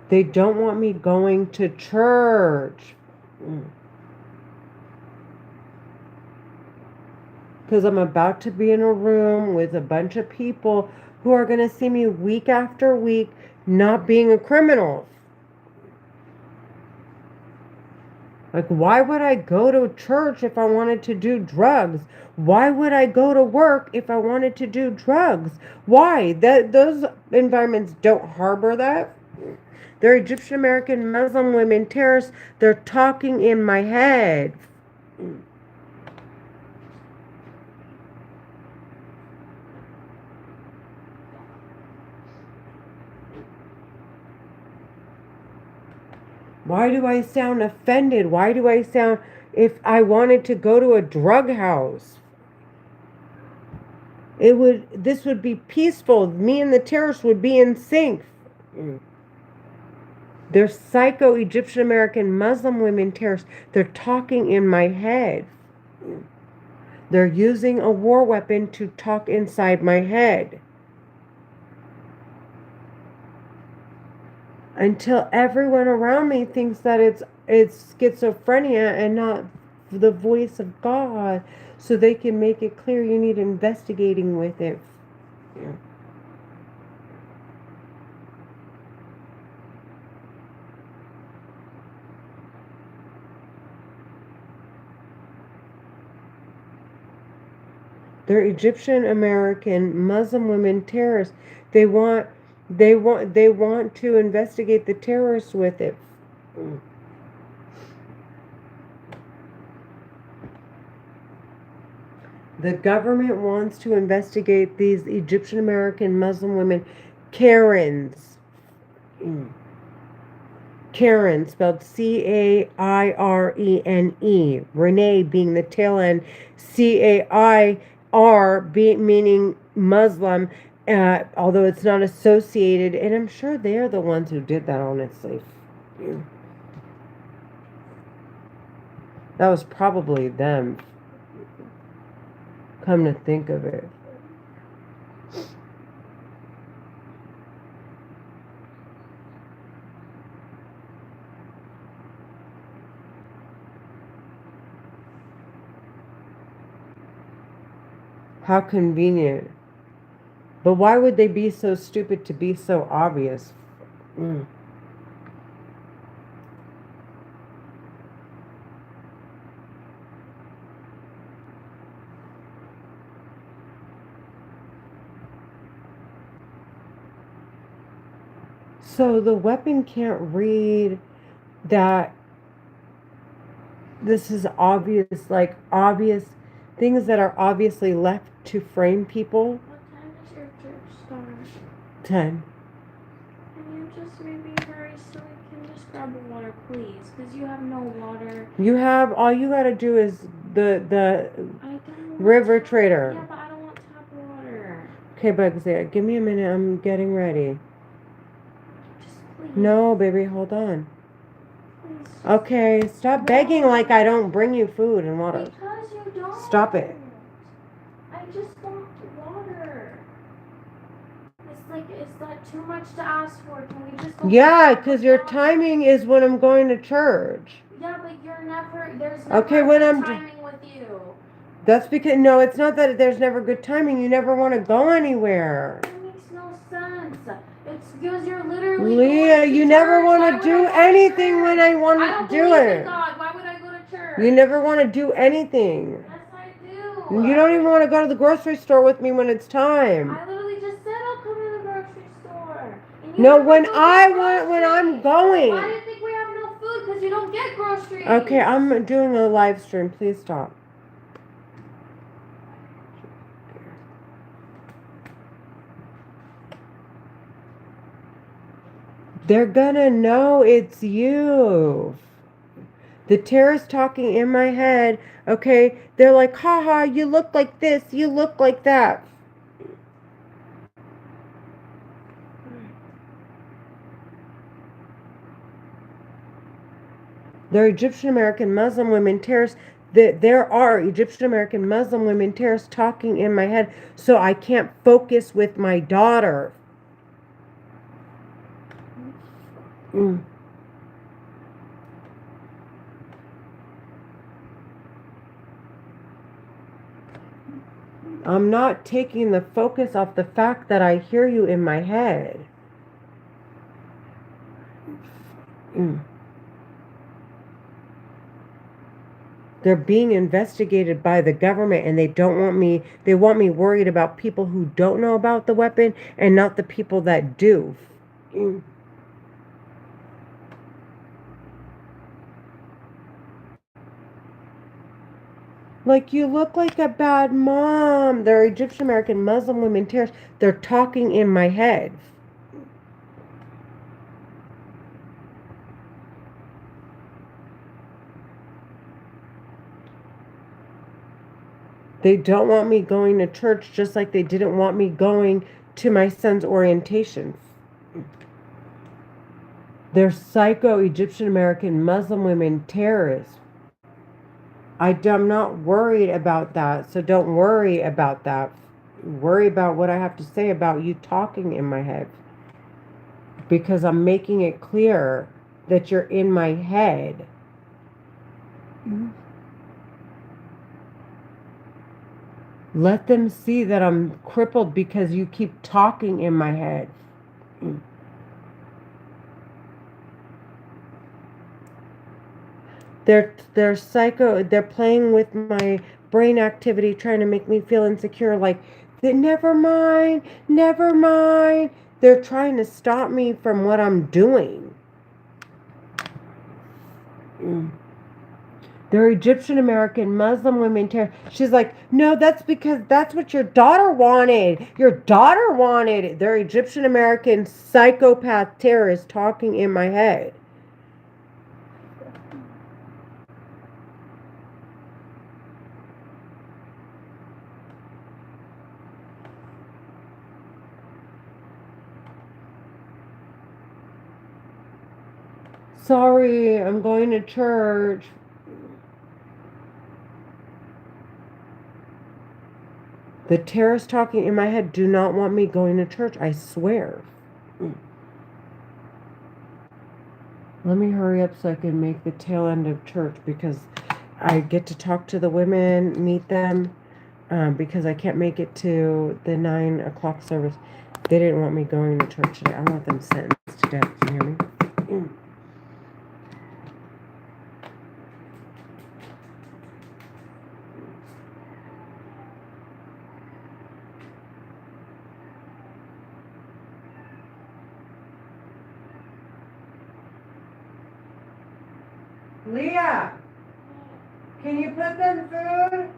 They don't want me going to church. because I'm about to be in a room with a bunch of people who are going to see me week after week not being a criminal. Like, why would I go to church if I wanted to do drugs? Why would I go to work if I wanted to do drugs? Why? Those environments don't harbor that. They're Egyptian American Muslim women terrorists. They're talking in my head. Why do I sound offended? Why do I sound if I wanted to go to a drug house? This would be peaceful. Me and the terrorists would be in sync. They're psycho Egyptian American Muslim women terrorists. They're talking in my head. They're using a war weapon to talk inside my head. Until everyone around me thinks that it's schizophrenia and not the voice of God, so they can make it clear you need investigating with it. Yeah. They're Egyptian American Muslim women terrorists. They want to investigate the terrorists with it. The government wants to investigate these Egyptian American Muslim women, Karens. Karen, spelled Cairene. Renee being the tail end. Cair meaning Muslim, although it's not associated. And I'm sure they're the ones who did that, honestly. That was probably them. Come to think of it. How convenient. But why would they be so stupid to be so obvious? So the weapon can't read that this is obvious, like obvious things that are obviously left to frame people. What time does your church start? 10. Can you just maybe hurry so we can just grab a water, please? Because you have no water. All you gotta do is the I don't want River tap- Trader. Yeah, but I don't want tap water. Okay, Bugsy, give me a minute. I'm getting ready. Just please. No, baby, hold on. Please. Okay, stop begging like I don't bring you food and water. Because you don't. Stop it. I just want water. Is that too much to ask for? Can we just go? Yeah, because your timing is when I'm going to church. Yeah, but there's never Okay, when good I'm timing with you. That's because, no, it's not that there's never good timing. You never want to go anywhere. That makes no sense. It's because you're literally Leah, going to you never church. want Why to would do I go to anything when church? I want I to don't do believe in it. God. Why would I go to church? You never want to do anything. Yes, I do. You don't even want to go to the grocery store with me when it's time. I literally just said I'll come to the grocery store. And No, never when go to when I'm groceries. going. Why do you think we have no food? Because you don't get groceries. Okay, I'm doing a live stream. Please stop. They're gonna know it's you. The terrorist talking in my head, okay? They're like, haha, you look like this, you look like that. They're Egyptian American Muslim women terrorists. There are Egyptian American Muslim women terrorists talking in my head, so I can't focus with my daughter. I'm not taking the focus off the fact that I hear you in my head. They're being investigated by the government, and they want me worried about people who don't know about the weapon and not the people that do. Like, you look like a bad mom. They're Egyptian American Muslim women terrorists. They're talking in my head. They don't want me going to church, just like they didn't want me going to my son's orientation. They're psycho Egyptian American Muslim women terrorists. I'm not worried about that, so don't worry about that. Worry about what I have to say about you talking in my head. Because I'm making it clear that you're in my head. Let them see that I'm crippled because you keep talking in my head. They're psycho. They're playing with my brain activity, trying to make me feel insecure. Like, never mind, never mind. They're trying to stop me from what I'm doing. They're Egyptian American Muslim women terror. She's like, no, that's because that's what your daughter wanted. Your daughter wanted it. They're Egyptian American psychopath terrorists talking in my head. Sorry, I'm going to church. The terrorists talking in my head do not want me going to church, I swear. Let me hurry up so I can make the tail end of church, because I get to talk to the women, meet them, because I can't make it to the 9 o'clock service. They didn't want me going to church today. I want them sentenced to death. Can you hear me? Leah, can you put them food?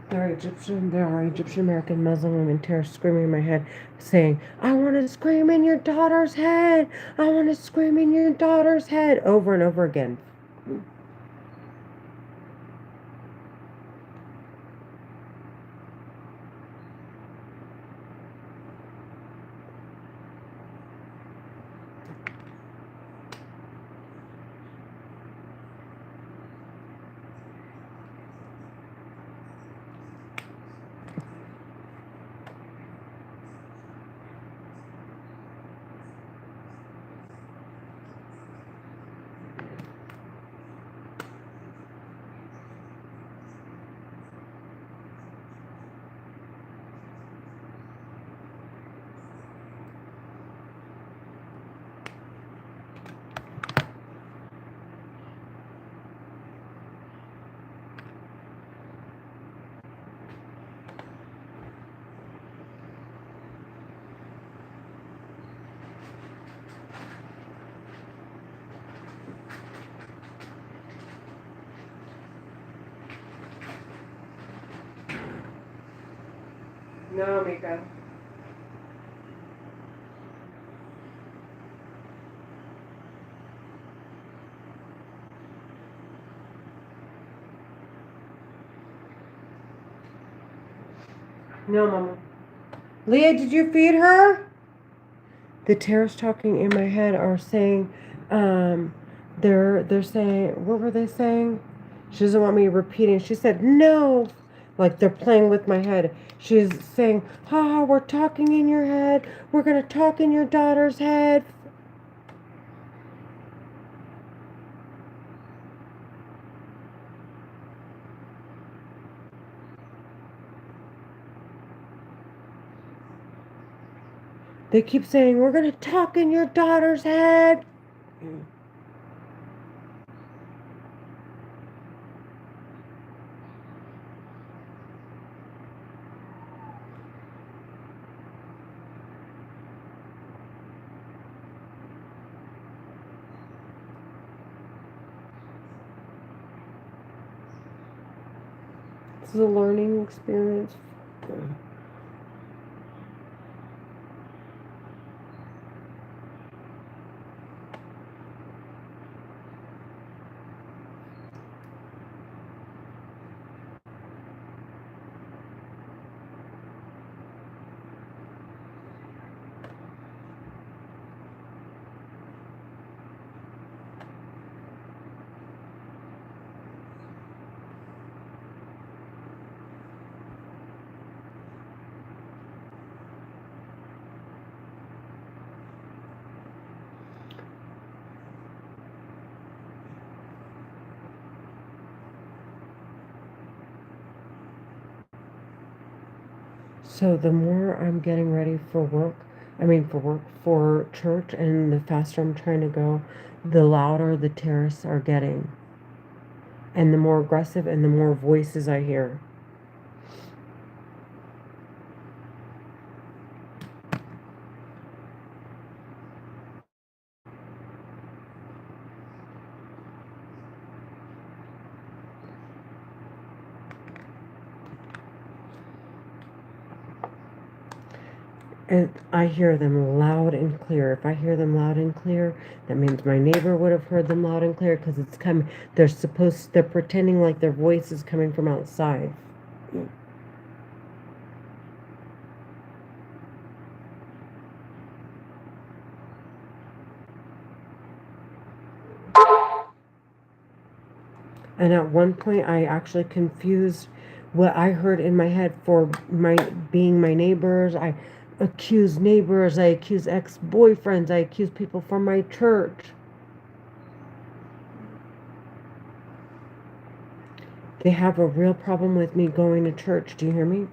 There are Egyptian American Muslim women terrorists screaming in my head, saying, I want to scream in your daughter's head. I want to scream in your daughter's head, over and over again. No, Mika. No, Mama. Leah, did you feed her? The terrorists talking in my head are saying, they're saying, what were they saying? She doesn't want me repeating. She said, no. Like they're playing with my head. She's saying, we're talking in your head. We're going to talk in your daughter's head. They keep saying, we're going to talk in your daughter's head. This is a learning experience. So the more I'm getting ready for church, and the faster I'm trying to go, the louder the terrorists are getting. And the more aggressive and the more voices I hear. And I hear them loud and clear. If I hear them loud and clear, that means my neighbor would have heard them loud and clear, because it's coming. They're pretending like their voice is coming from outside. And at one point, I actually confused what I heard in my head for being my neighbors. I accuse neighbors. I accuse ex-boyfriends. I accuse people from my church. They have a real problem with me going to church. Do you hear me?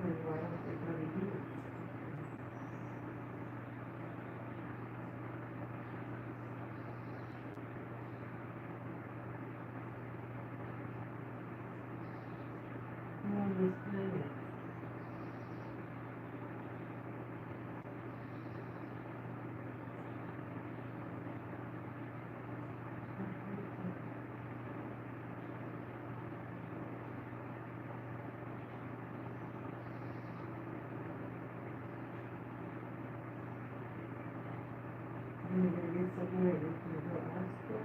why don't they come here? Oh, this planet. You're gonna get something that you can go ask for?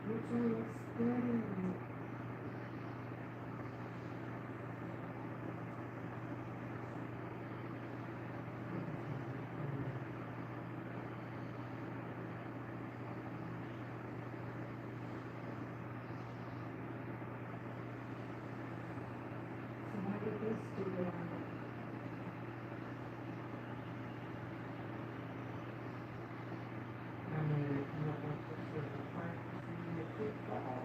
Which one looks better? So why did this do that? I mean, I don't know if this is a part of the football.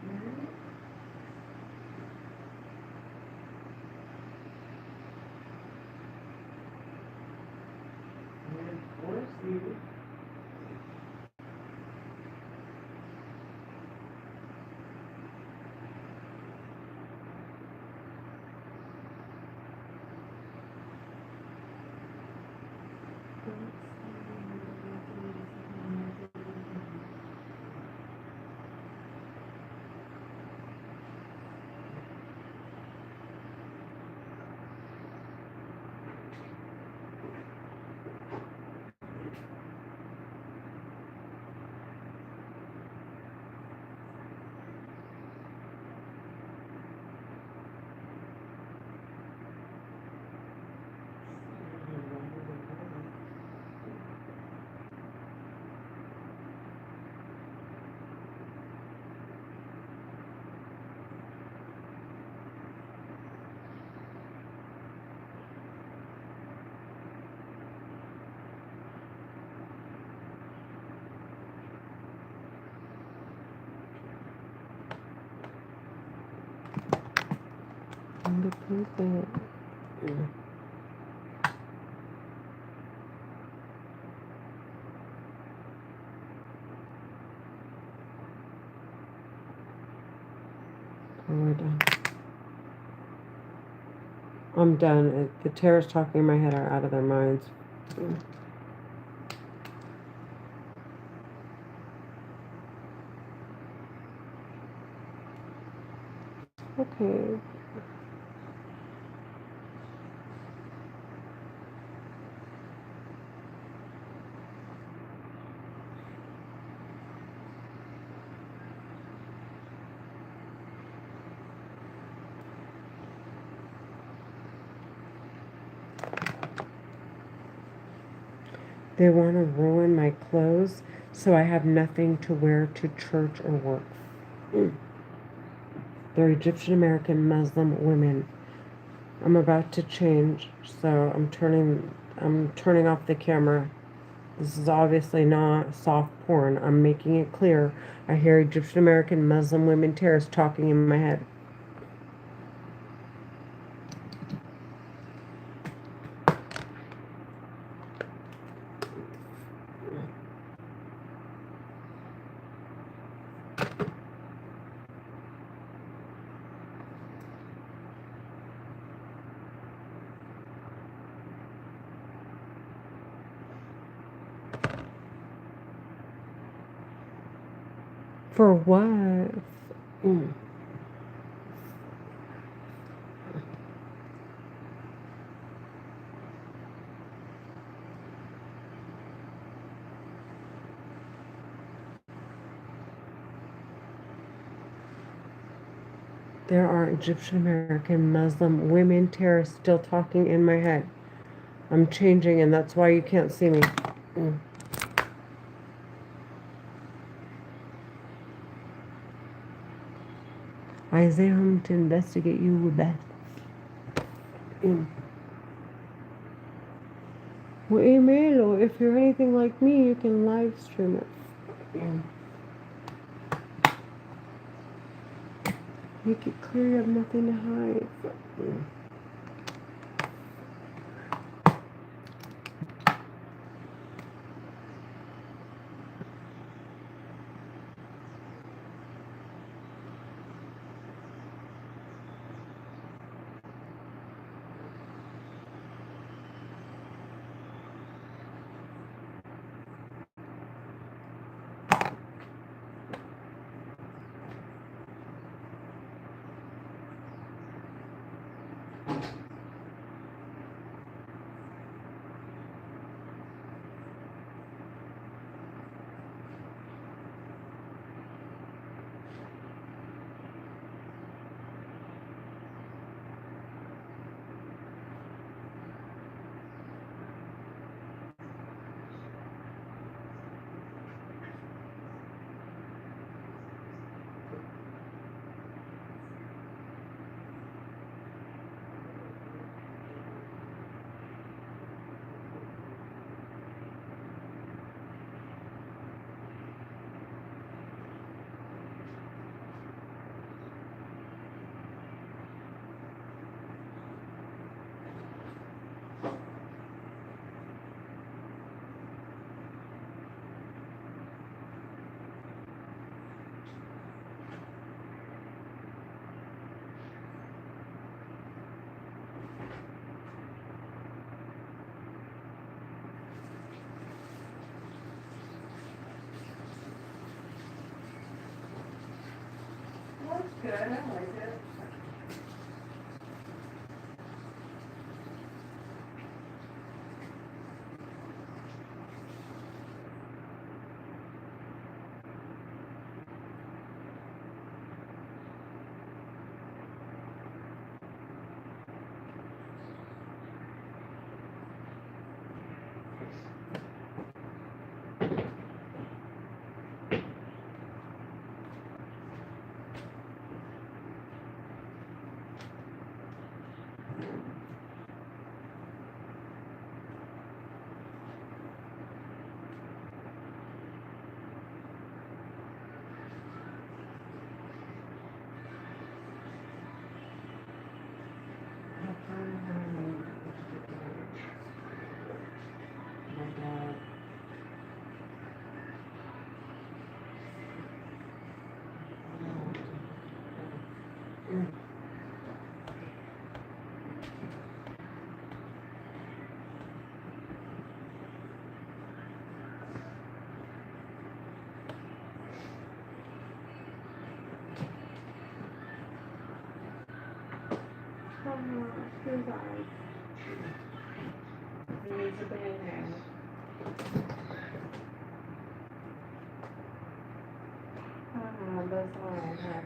Right? And of course you. We're done. I'm done. The terrorists talking in my head are out of their minds. Okay. They want to ruin my clothes so I have nothing to wear to church or work. They're Egyptian American Muslim women. I'm about to change, so I'm turning off the camera. This is obviously not soft porn. I'm making it clear. I hear Egyptian American Muslim women terrorists talking in my head. For what? There are Egyptian American Muslim women terrorists still talking in my head. I'm changing, and that's why you can't see me. Isaiah home to investigate you with that. Well, email, if you're anything like me, you can live stream it. Make it clear you have nothing to hide. That's good, I like it. Who's eyes? Needs a band-aid. That's all I have.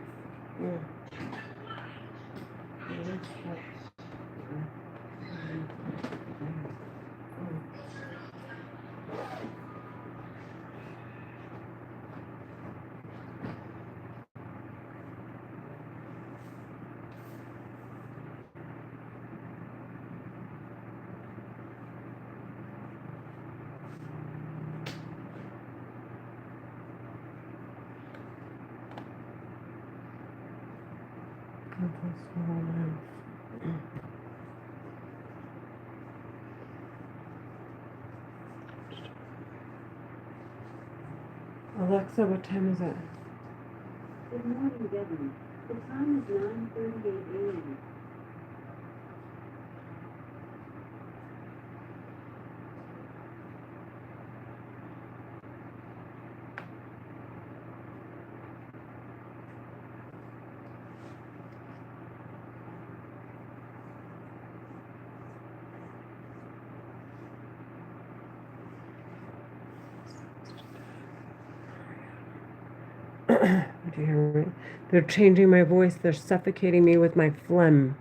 Alexa, what time is it? Good morning, Devon. The time is 9:38 a.m. Do you hear me? They're changing my voice. They're suffocating me with my phlegm.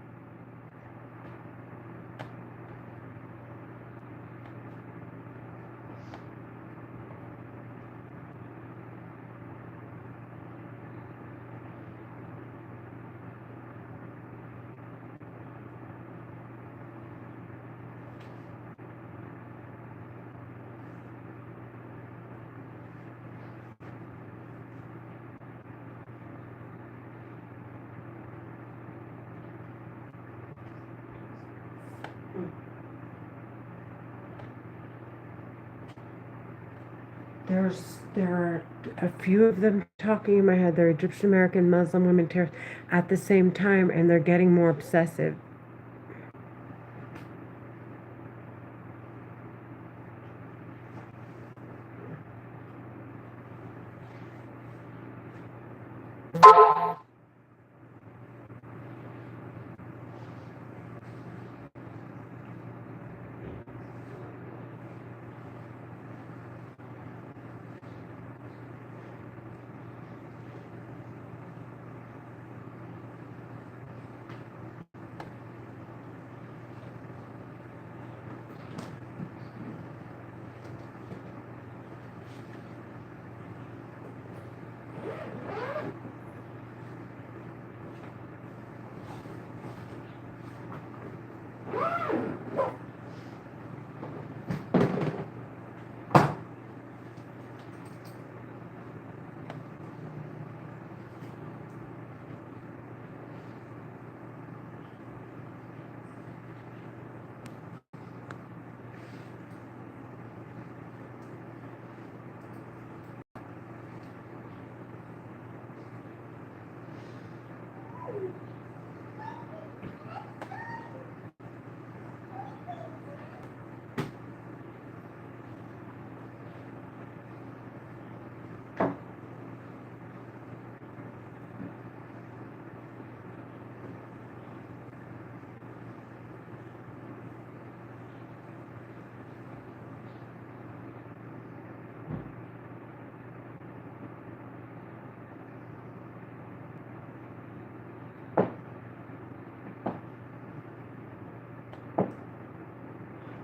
There are a few of them talking in my head. They're Egyptian American Muslim women terrorists at the same time, and they're getting more obsessive.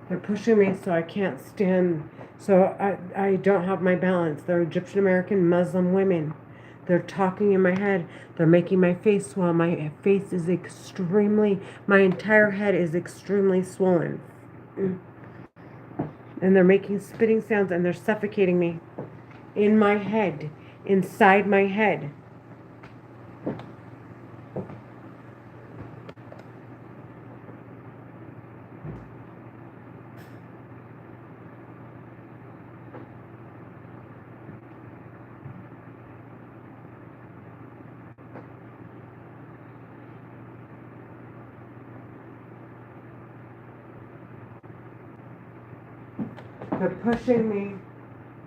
They're pushing me so I can't stand, so I don't have my balance. They're Egyptian American Muslim women. They're talking in my head. They're making my face swell. My face is my entire head is extremely swollen. And they're making spitting sounds and they're suffocating me in my head, inside my head. They're pushing me.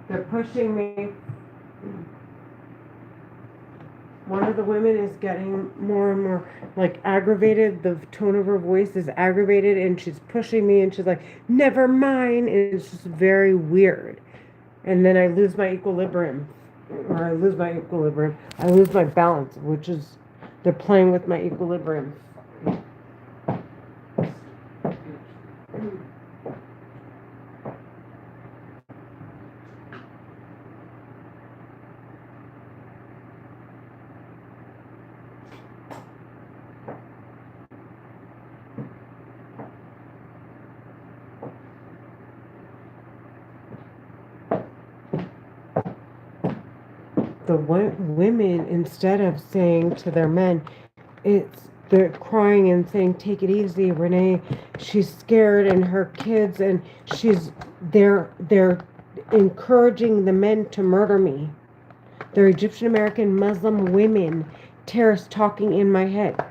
They're pushing me. One of the women is getting more and more like aggravated. The tone of her voice is aggravated and she's pushing me and she's like, never mind. And it's just very weird. And then I lose my equilibrium. I lose my balance, which is, they're playing with my equilibrium. The women, instead of saying to their men, they're crying and saying, take it easy, Renee, she's scared, and her kids, and they're encouraging the men to murder me. They're Egyptian American Muslim women, terrorists talking in my head.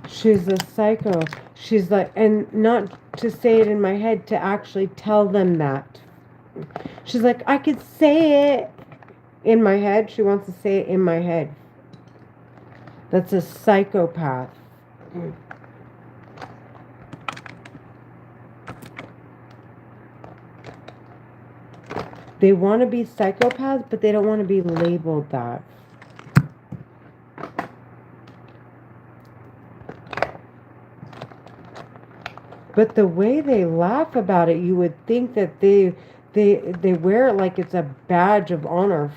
She's a psycho. She's like, and not to say it in my head, to actually tell them that. She's like, I could say it in my head. She wants to say it in my head. That's a psychopath. They want to be psychopaths, but they don't want to be labeled that. But the way they laugh about it, you would think that they wear it like it's a badge of honor.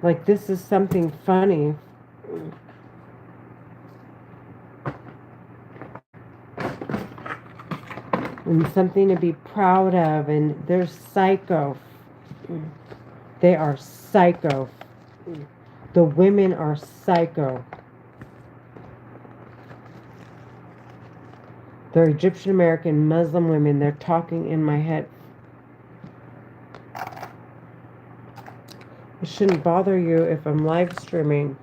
Like this is something funny. And something to be proud of. And they're psycho. They are psycho. The women are psycho. They're Egyptian American Muslim women. They're talking in my head. It shouldn't bother you if I'm live streaming.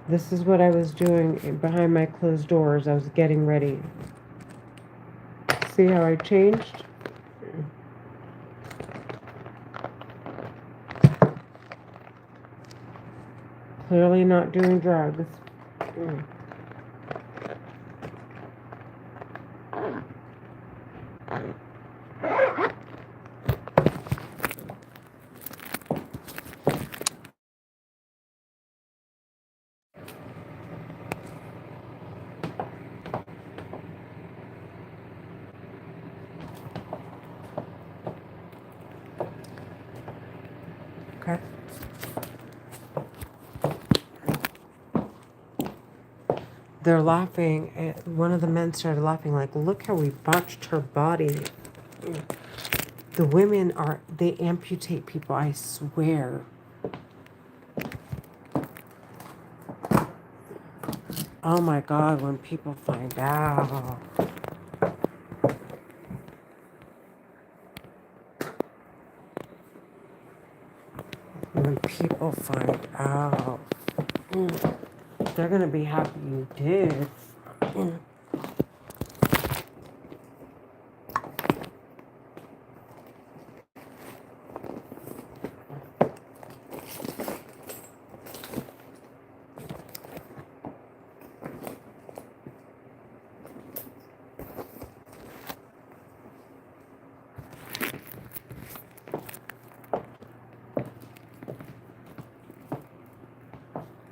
This is what I was doing behind my closed doors. I was getting ready. See how I changed? Clearly not doing drugs. Okay. They're laughing. One of the men started laughing, like, look how we botched her body. The women they amputate people, I swear. Oh my God, when people find out. When people find out. They're going to be happy you did.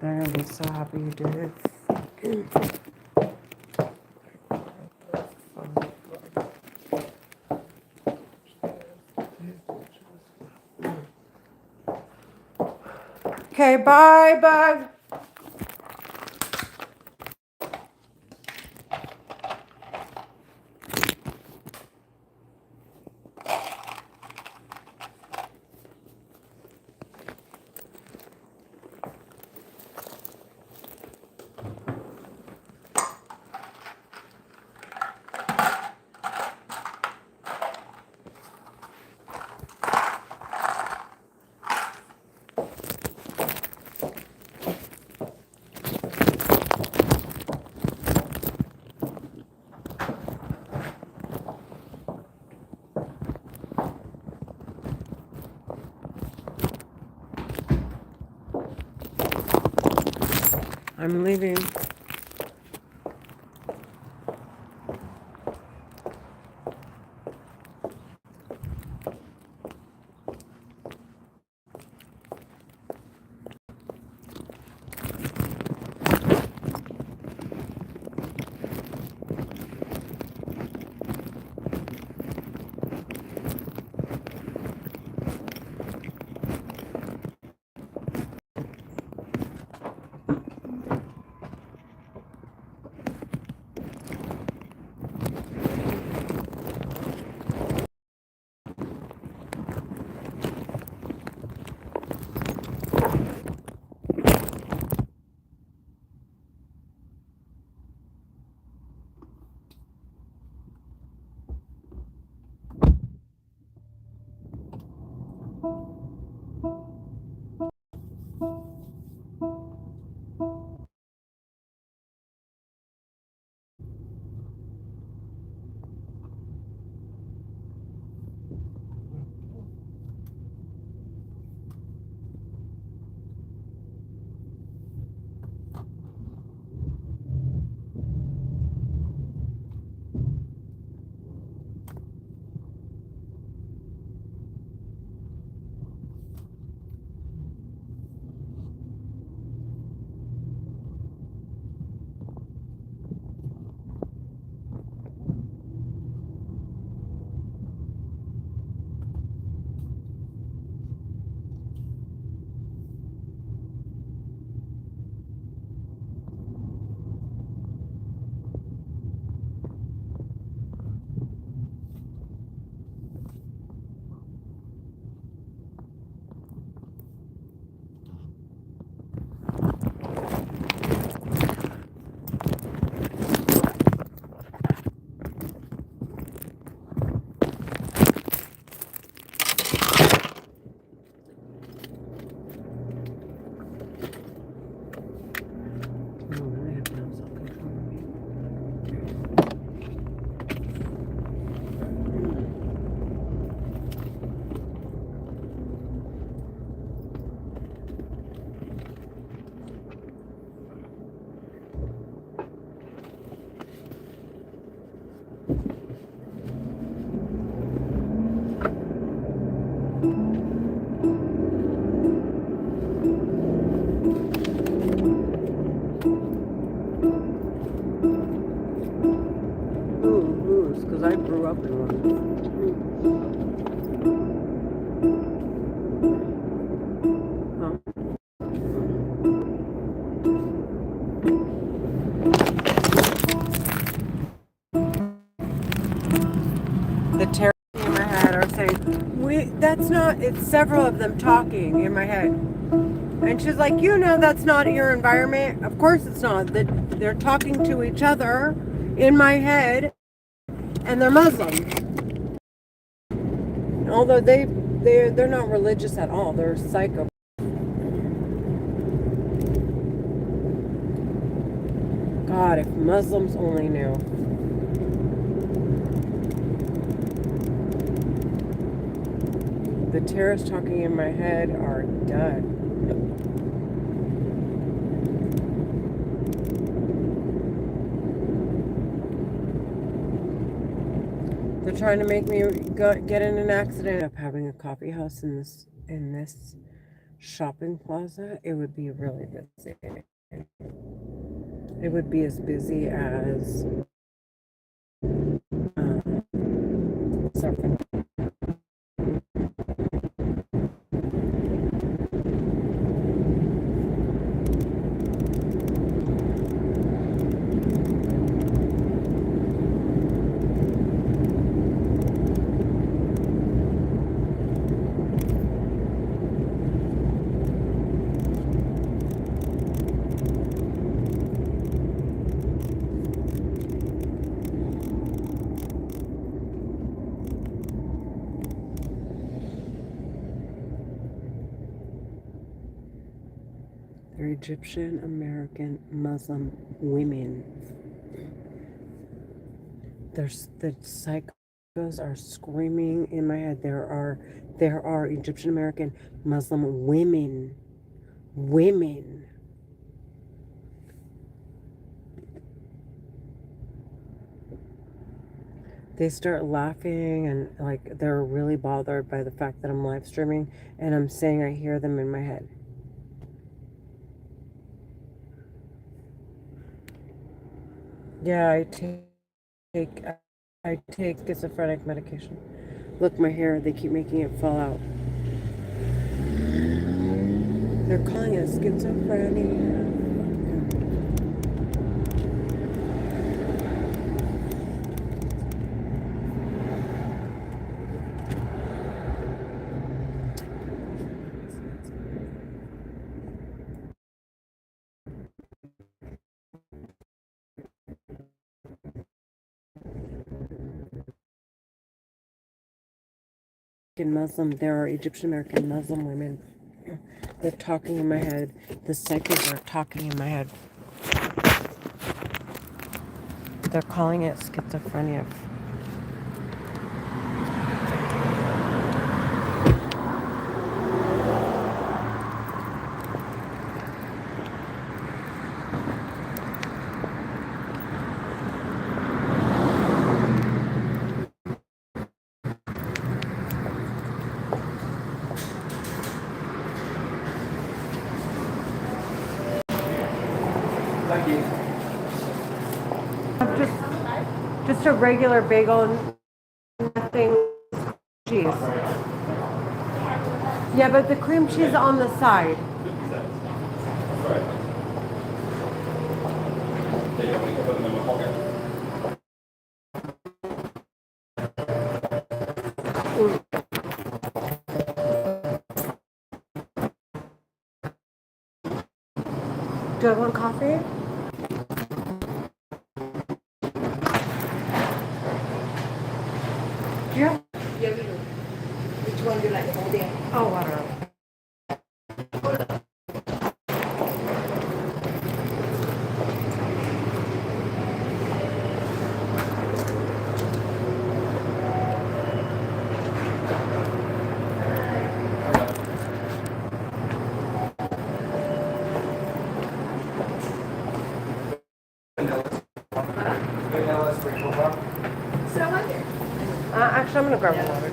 They're going to be so happy you did. Okay, bye, bug. I'm leaving. who's, because I grew up in one. The terror in my head are saying, that's not, it's several of them talking in my head. And she's like, that's not your environment. Of course it's not. They're talking to each other in my head, and they're Muslim. Although they're not religious at all. They're psycho. God, if Muslims only knew. The terrorists talking in my head are done. They're trying to make me get in an accident. Up having a coffee house in this shopping plaza, it would be really busy. It would be as busy as something. They're Egyptian American Muslim women. There's the psychos are screaming in my head. There are Egyptian American Muslim women. They start laughing and like they're really bothered by the fact that I'm live streaming and I'm saying I hear them in my head. Yeah, I take schizophrenic medication. Look, my hair, they keep making it fall out. They're calling it schizophrenia. Muslim, there are Egyptian American Muslim women. They're talking in my head. The psychos are talking in my head. They're calling it schizophrenia. Just a regular bagel, nothing cheese. Yeah, but the cream cheese on the side. Do I want coffee? Yeah. Yeah, we do. Which one do you like? Oh, there. Oh, water. Actually, I'm gonna grab the water.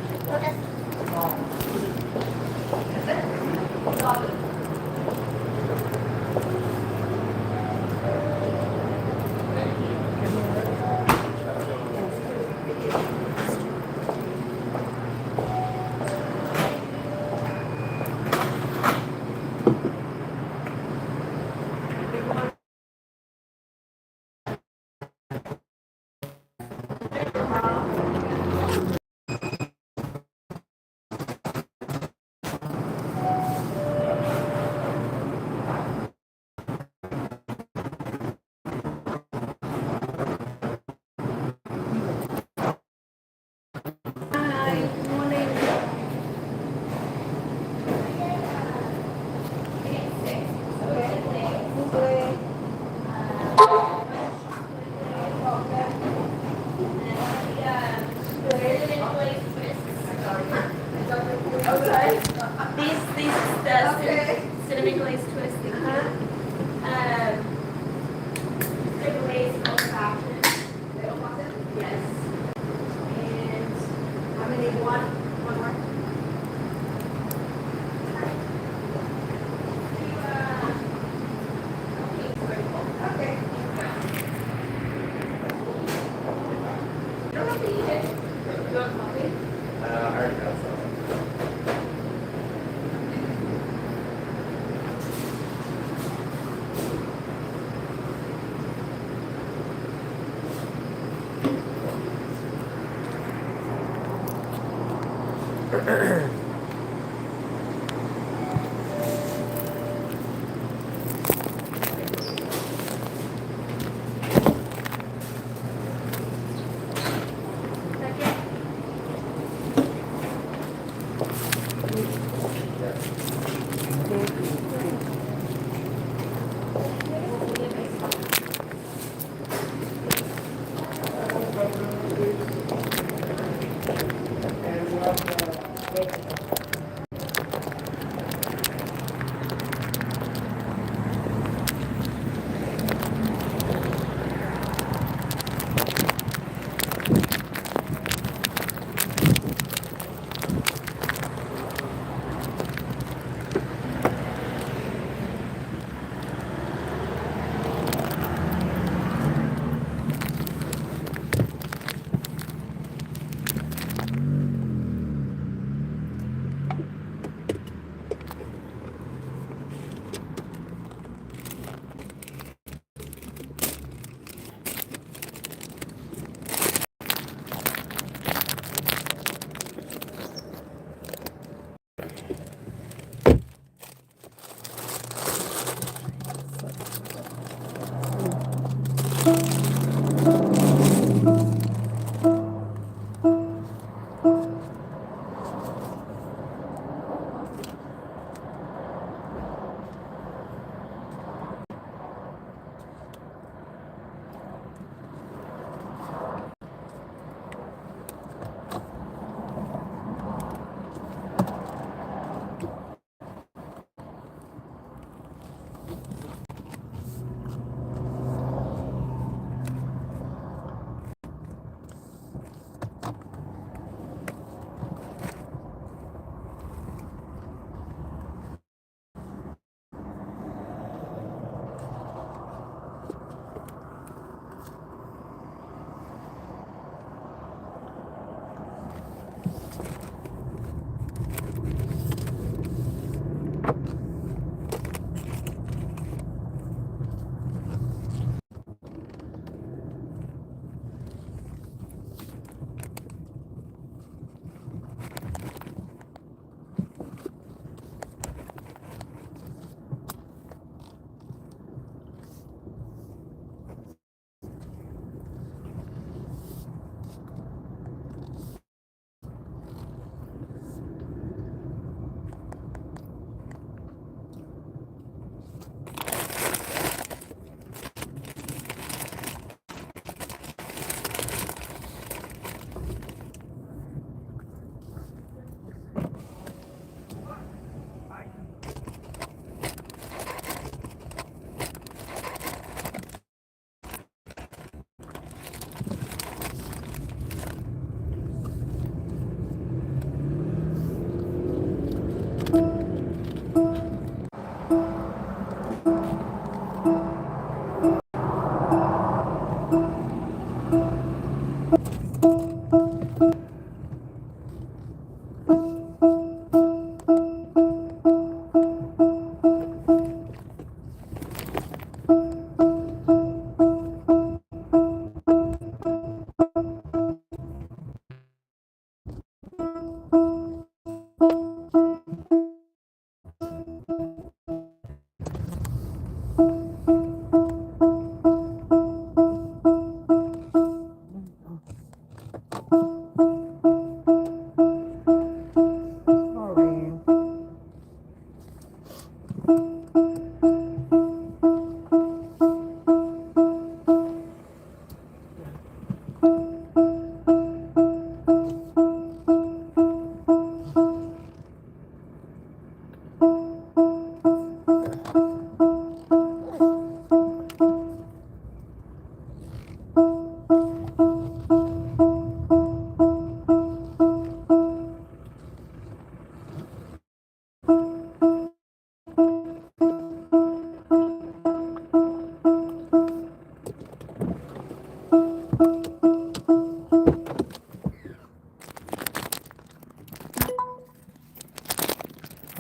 Okay. These the Okay. cinnamon glaze twist. The glaze old fashioned. They don't want it? Yes. And How many? One more? Okay. you don't have to eat it. You want coffee? I already got some. Second.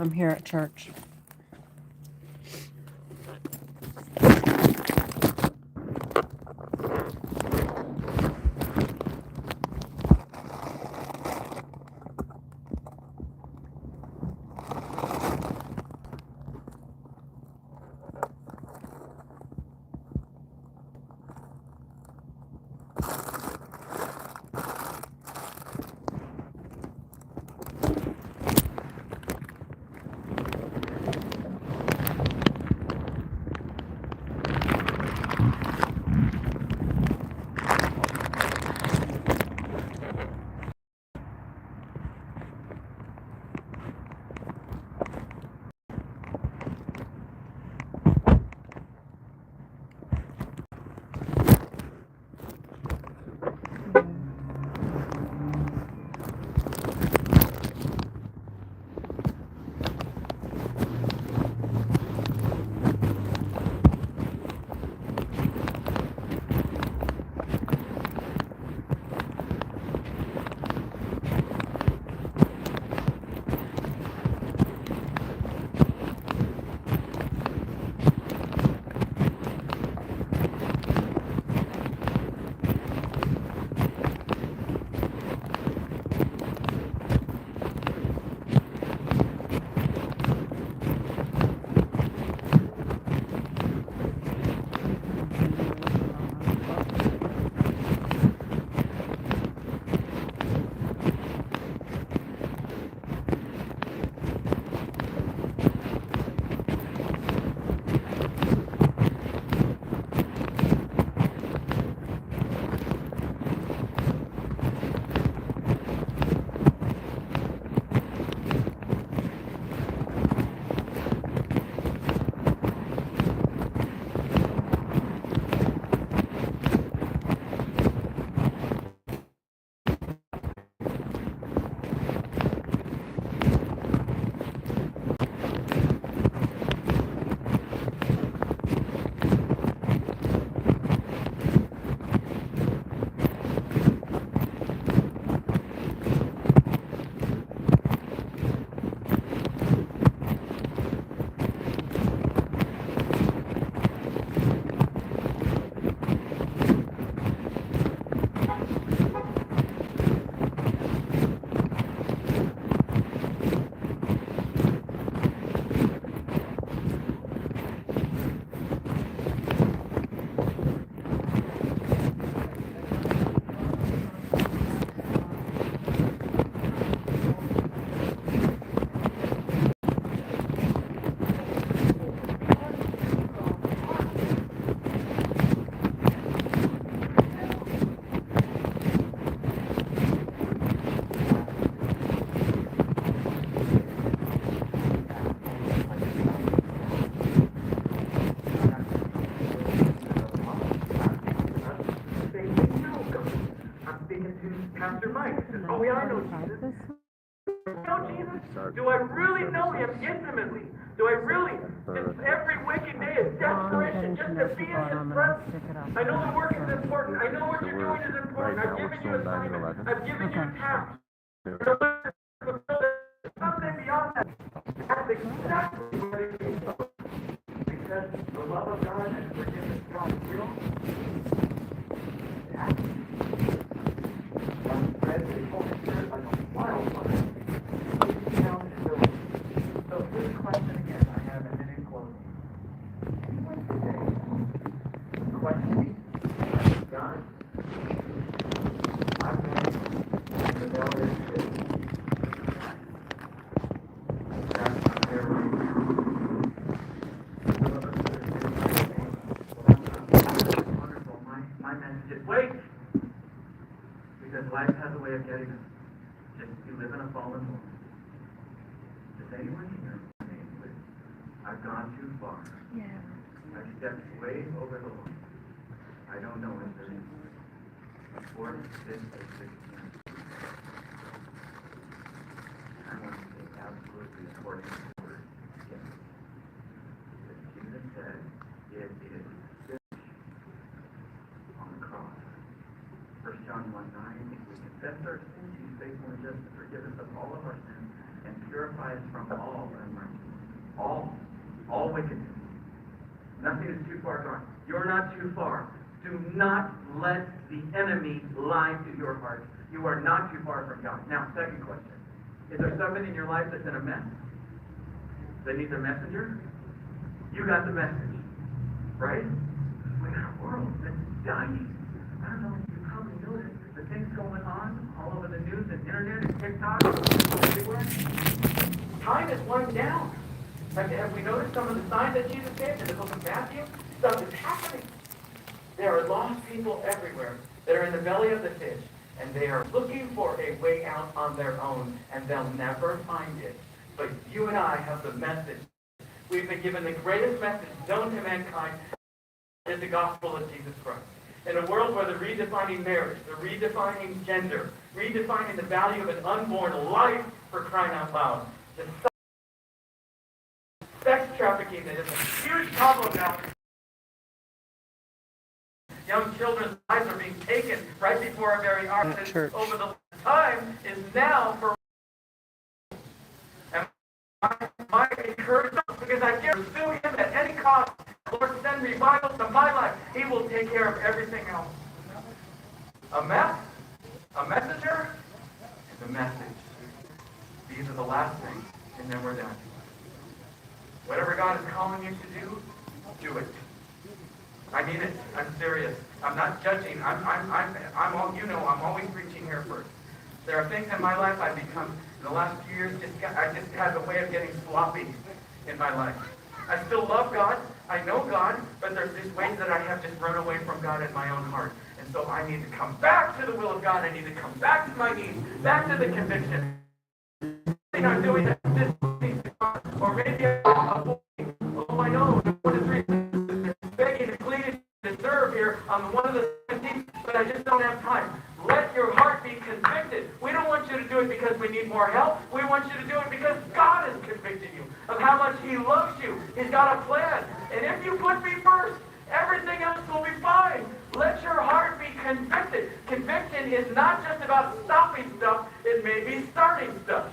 I'm here at church. Pastor Mike says, oh, yeah, I know Jesus. Know Jesus? Do I really know him intimately? Do I really, just every waking day is desperation just to be in his presence? I know the work is important. I know what you're doing is important. I've given you assignments. I've given you tasks. Something beyond that. That's exactly what it is. Because the love of God and forgiveness from you. Spread the Holy Spirit like a wildfire. So here's a question again I have, and then in closing. Anyone today questioning God? I'm going to rebel against it. That's not their way. Wonderful. My message is wait! Because life has a way of getting us. Just you live in a fallen world. Does anyone here think that I've gone too far? Yeah. I've stepped way over the line. I don't know if there is. Fourth, fifth, or sixth. I want to say absolutely according to the word. Yes. As Jesus said, it is finished on the cross. 1 John 1:9, if we confess our sins, he's faithful and just to forgive us of all of our sins and purify us from all unrighteousness, all wickedness. Nothing is too far gone. You're not too far. Do not let the enemy lie to your heart. You are not too far from God. Now, second question. Is there somebody in your life that's in a mess? That needs a messenger? You got the message. Right? We got a world that's dying. I don't know if you probably noticed the things going on all over the news and internet and TikTok everywhere. Time is winding down. Have we noticed some of the signs that Jesus gave in the book of Matthew? Stuff is happening. There are lost people everywhere that are in the belly of the fish, and they are looking for a way out on their own, and they'll never find it. But you and I have the message. We've been given the greatest message known to mankind is the gospel of Jesus Christ. In a world where they're redefining marriage, they're redefining gender, redefining the value of an unborn life, for crying out loud. The sex trafficking that is a huge problem now. Young children's lives are being taken right before our very eyes. Over the time is now for. And my encouragement, because I dare pursue him at any cost. Lord, send revival to my life. He will take care of everything else. A mess, a messenger, and a message. These are the last things, and then we're done. Whatever God is calling you to do it. I mean it. I'm serious. I'm not judging. I'm all, you know, I'm always preaching here first. There are things in my life I've become, in the last few years, I just had a way of getting sloppy in my life. I still love God. I know God, but there's these ways that I have just run away from God in my own heart. And so I need to come back to the will of God. I need to come back to my knees, back to the conviction. I'm doing this, or maybe I'm I know, one of the reasons begging and pleading to serve here on one of the 17th, but I just don't have time. Let your heart be convicted. We don't want you to do it because we need more help. We want you to do it because God has convicted you of how much He loves you. He's got a plan. And if you put me first, everything else will be fine. Let your heart be convicted. Conviction is not just about stopping stuff. It may be starting stuff.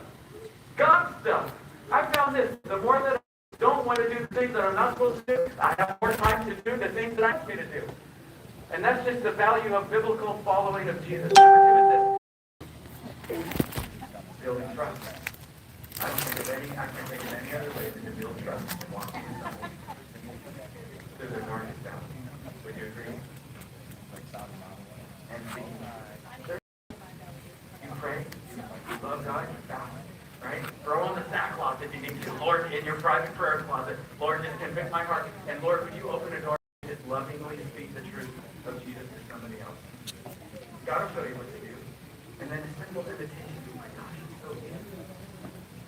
God stuff. I found this. The more that I don't want to do the things that I'm not supposed to do, I have more time to do the things that I want me to do. And that's just the value of biblical following of Jesus. Number 2 is this. Building trust. I can't think of any other way than to build trust and walk in something. Through the darkest valley. Would you agree? And see. You pray. You love God. You fast. Right? Throw on the sackcloth if you need to. Lord, in your private prayer closet, Lord, just convict my heart. And Lord, would you open a door and just lovingly speak the truth of Jesus to somebody else? God will show you what to do. And then a simple invitation. Oh my gosh, it's so easy.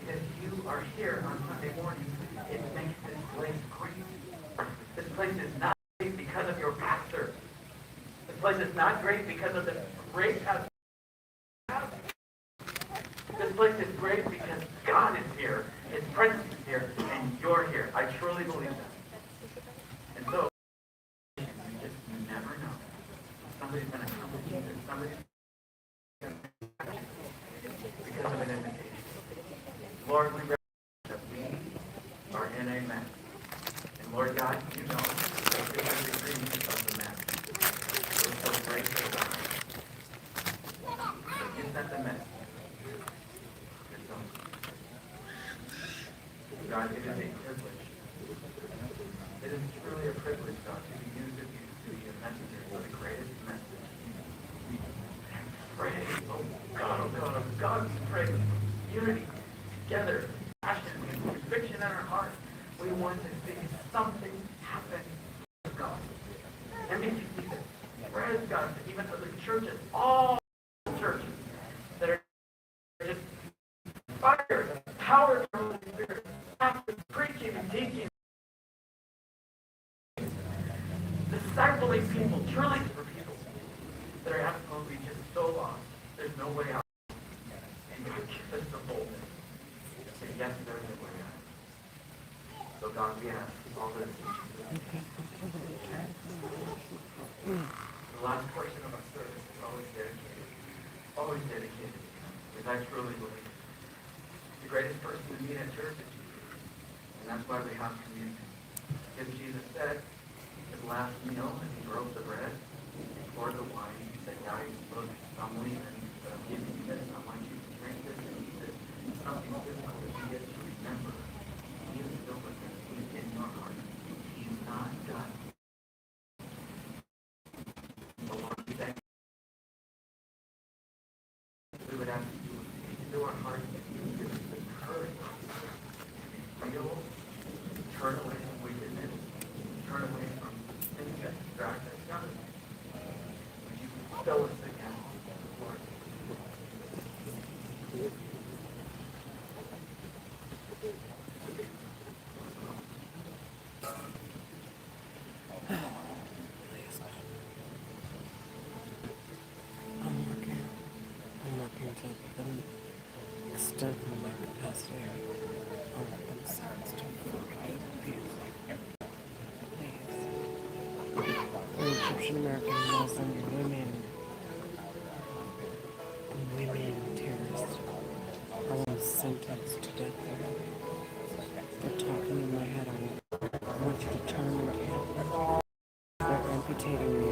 Because you are here on Sunday morning, it makes this place great. This place is not great because of your pastor. This place is not great because of the great pastor. This place is great because God is here, His presence is here, and you're here. I truly believe that. And so, you just never know. Somebody's going to come to Jesus. Somebody's going to because of an invitation. Lord, we recognize that we are in a mess. And Lord God, you know that we have the agreement of the mess. We're so grateful, God. That you sent the mess. God, it is a privilege. It is truly a privilege, God, to be used of you to be a messenger for the greatest message. Pray, oh God, pray. Unity, together, passion, and conviction in our heart. We want to see something happen to God. NBC sees it. Where is God? Even for the churches, all churches that are just fire, power from the Spirit. Preaching and teaching, discipling people, truly for people that are absolutely just so lost. There's no way out. And God gives us the boldness to say, yes, there's a way out. So God, we ask all this. The last portion of our service is always dedicated to God, because I truly believe greatest person to meet at church is Jesus. And that's why we have communion. Because Jesus said, his last meal, and he broke the bread, he poured the wine, he said, guys, look, I'm leaving, but I'm giving you this. I want you to drink this and eat this. It's something physical that you get to remember. He is still with us. He's in your heart. He's not done. So Lord, we thank you. We would ask you to speak to our hearts and you give us the courage to be real, turn away from wickedness, turn away from things that distract us. God, would you fill us again, Lord? I'm working to the extent of my capacity. I'll let them sound please. The Egyptian American Muslim women terrorists are all sentenced to death. They're talking in my head. I want you to turn your hand. They're amputating me.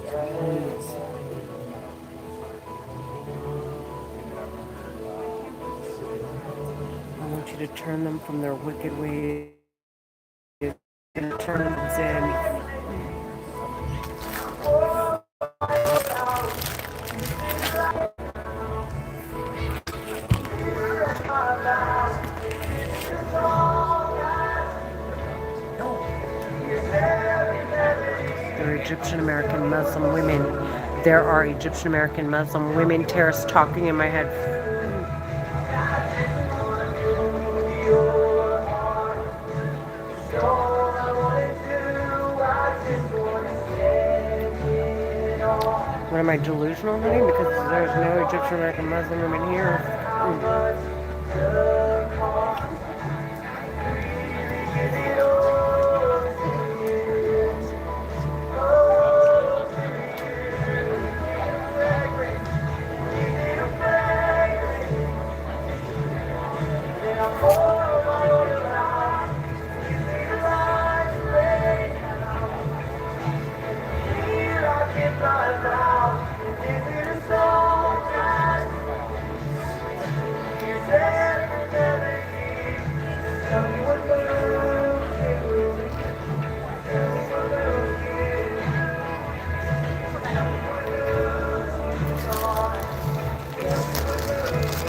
Please. I want you to turn them from their wicked ways and turn them from sin. They're Egyptian American Muslim women. There are Egyptian American Muslim women terrorists talking in my head. What am I, delusional, honey? Because there's no Egyptian American Muslim women here.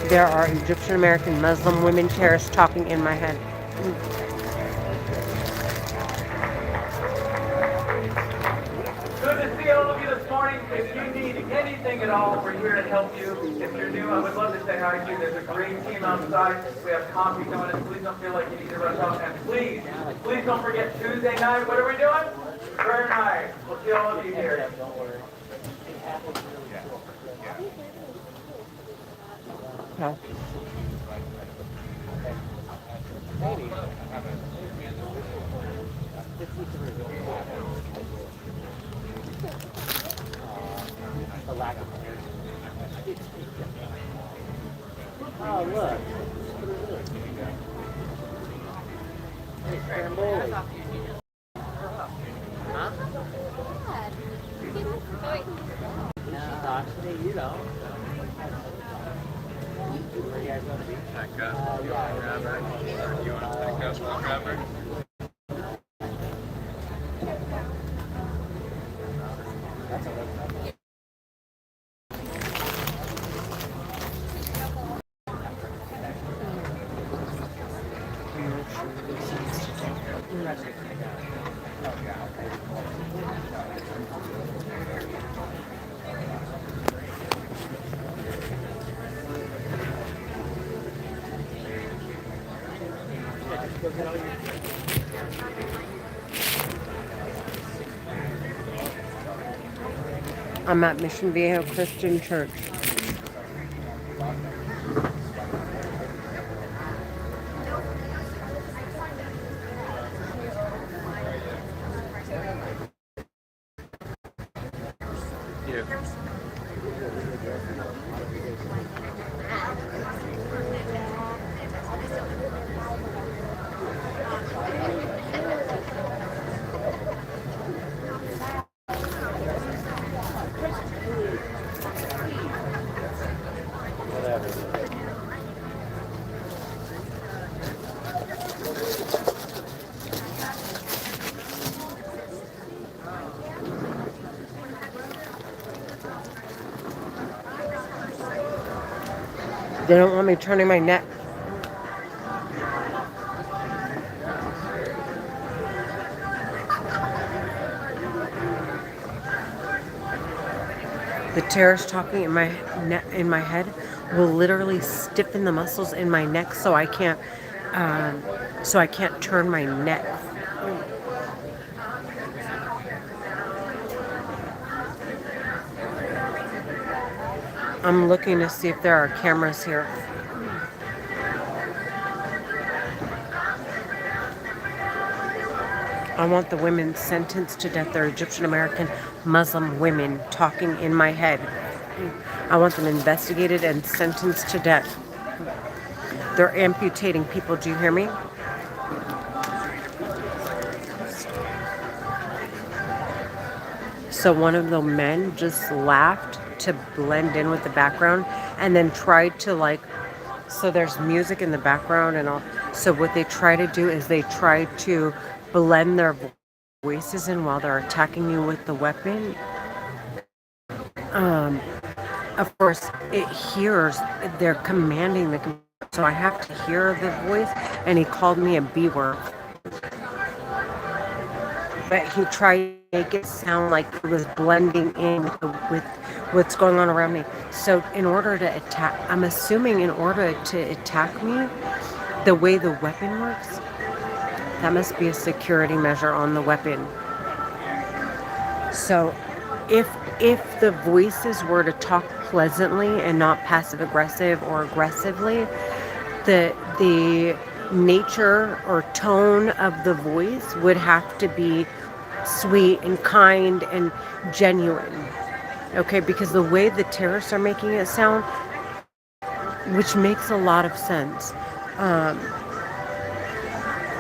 There are Egyptian American Muslim women terrorists talking in my head. Good to see all of you this morning. If you need anything at all, we're here to help you. If you're new, I would love to say hi to you. There's a great team outside. We have coffee coming in. Please don't feel like you need to rush out. And please don't forget Tuesday night. What are we doing? Prayer night. We'll see all of you here. No. Oh, look. Huh? No, actually, you don't. Where you guys want to be? You want to take us one grabber? I'm at Mission Viejo Christian Church. They don't want me turning my neck. The terrorist talking in my head will literally stiffen the muscles in my neck, so I can't turn my neck. I'm looking to see if there are cameras here. I want the women sentenced to death. They're Egyptian American Muslim women talking in my head. I want them investigated and sentenced to death. They're amputating people. Do you hear me? So one of the men just laughed to blend in with the background and then tried to so there's music in the background and all. So what they try to do is they try to blend their voices in while they're attacking you with the weapon. Of course, they're commanding so I have to hear the voice, and he called me a B word. But he tried to make it sound like it was blending in with what's going on around me. So in order to attack, I'm assuming in order to attack me, the way the weapon works, that must be a security measure on the weapon. So if the voices were to talk pleasantly and not passive aggressive or aggressively, the nature or tone of the voice would have to be sweet and kind and genuine. Okay, because the way the terrorists are making it sound, which makes a lot of sense,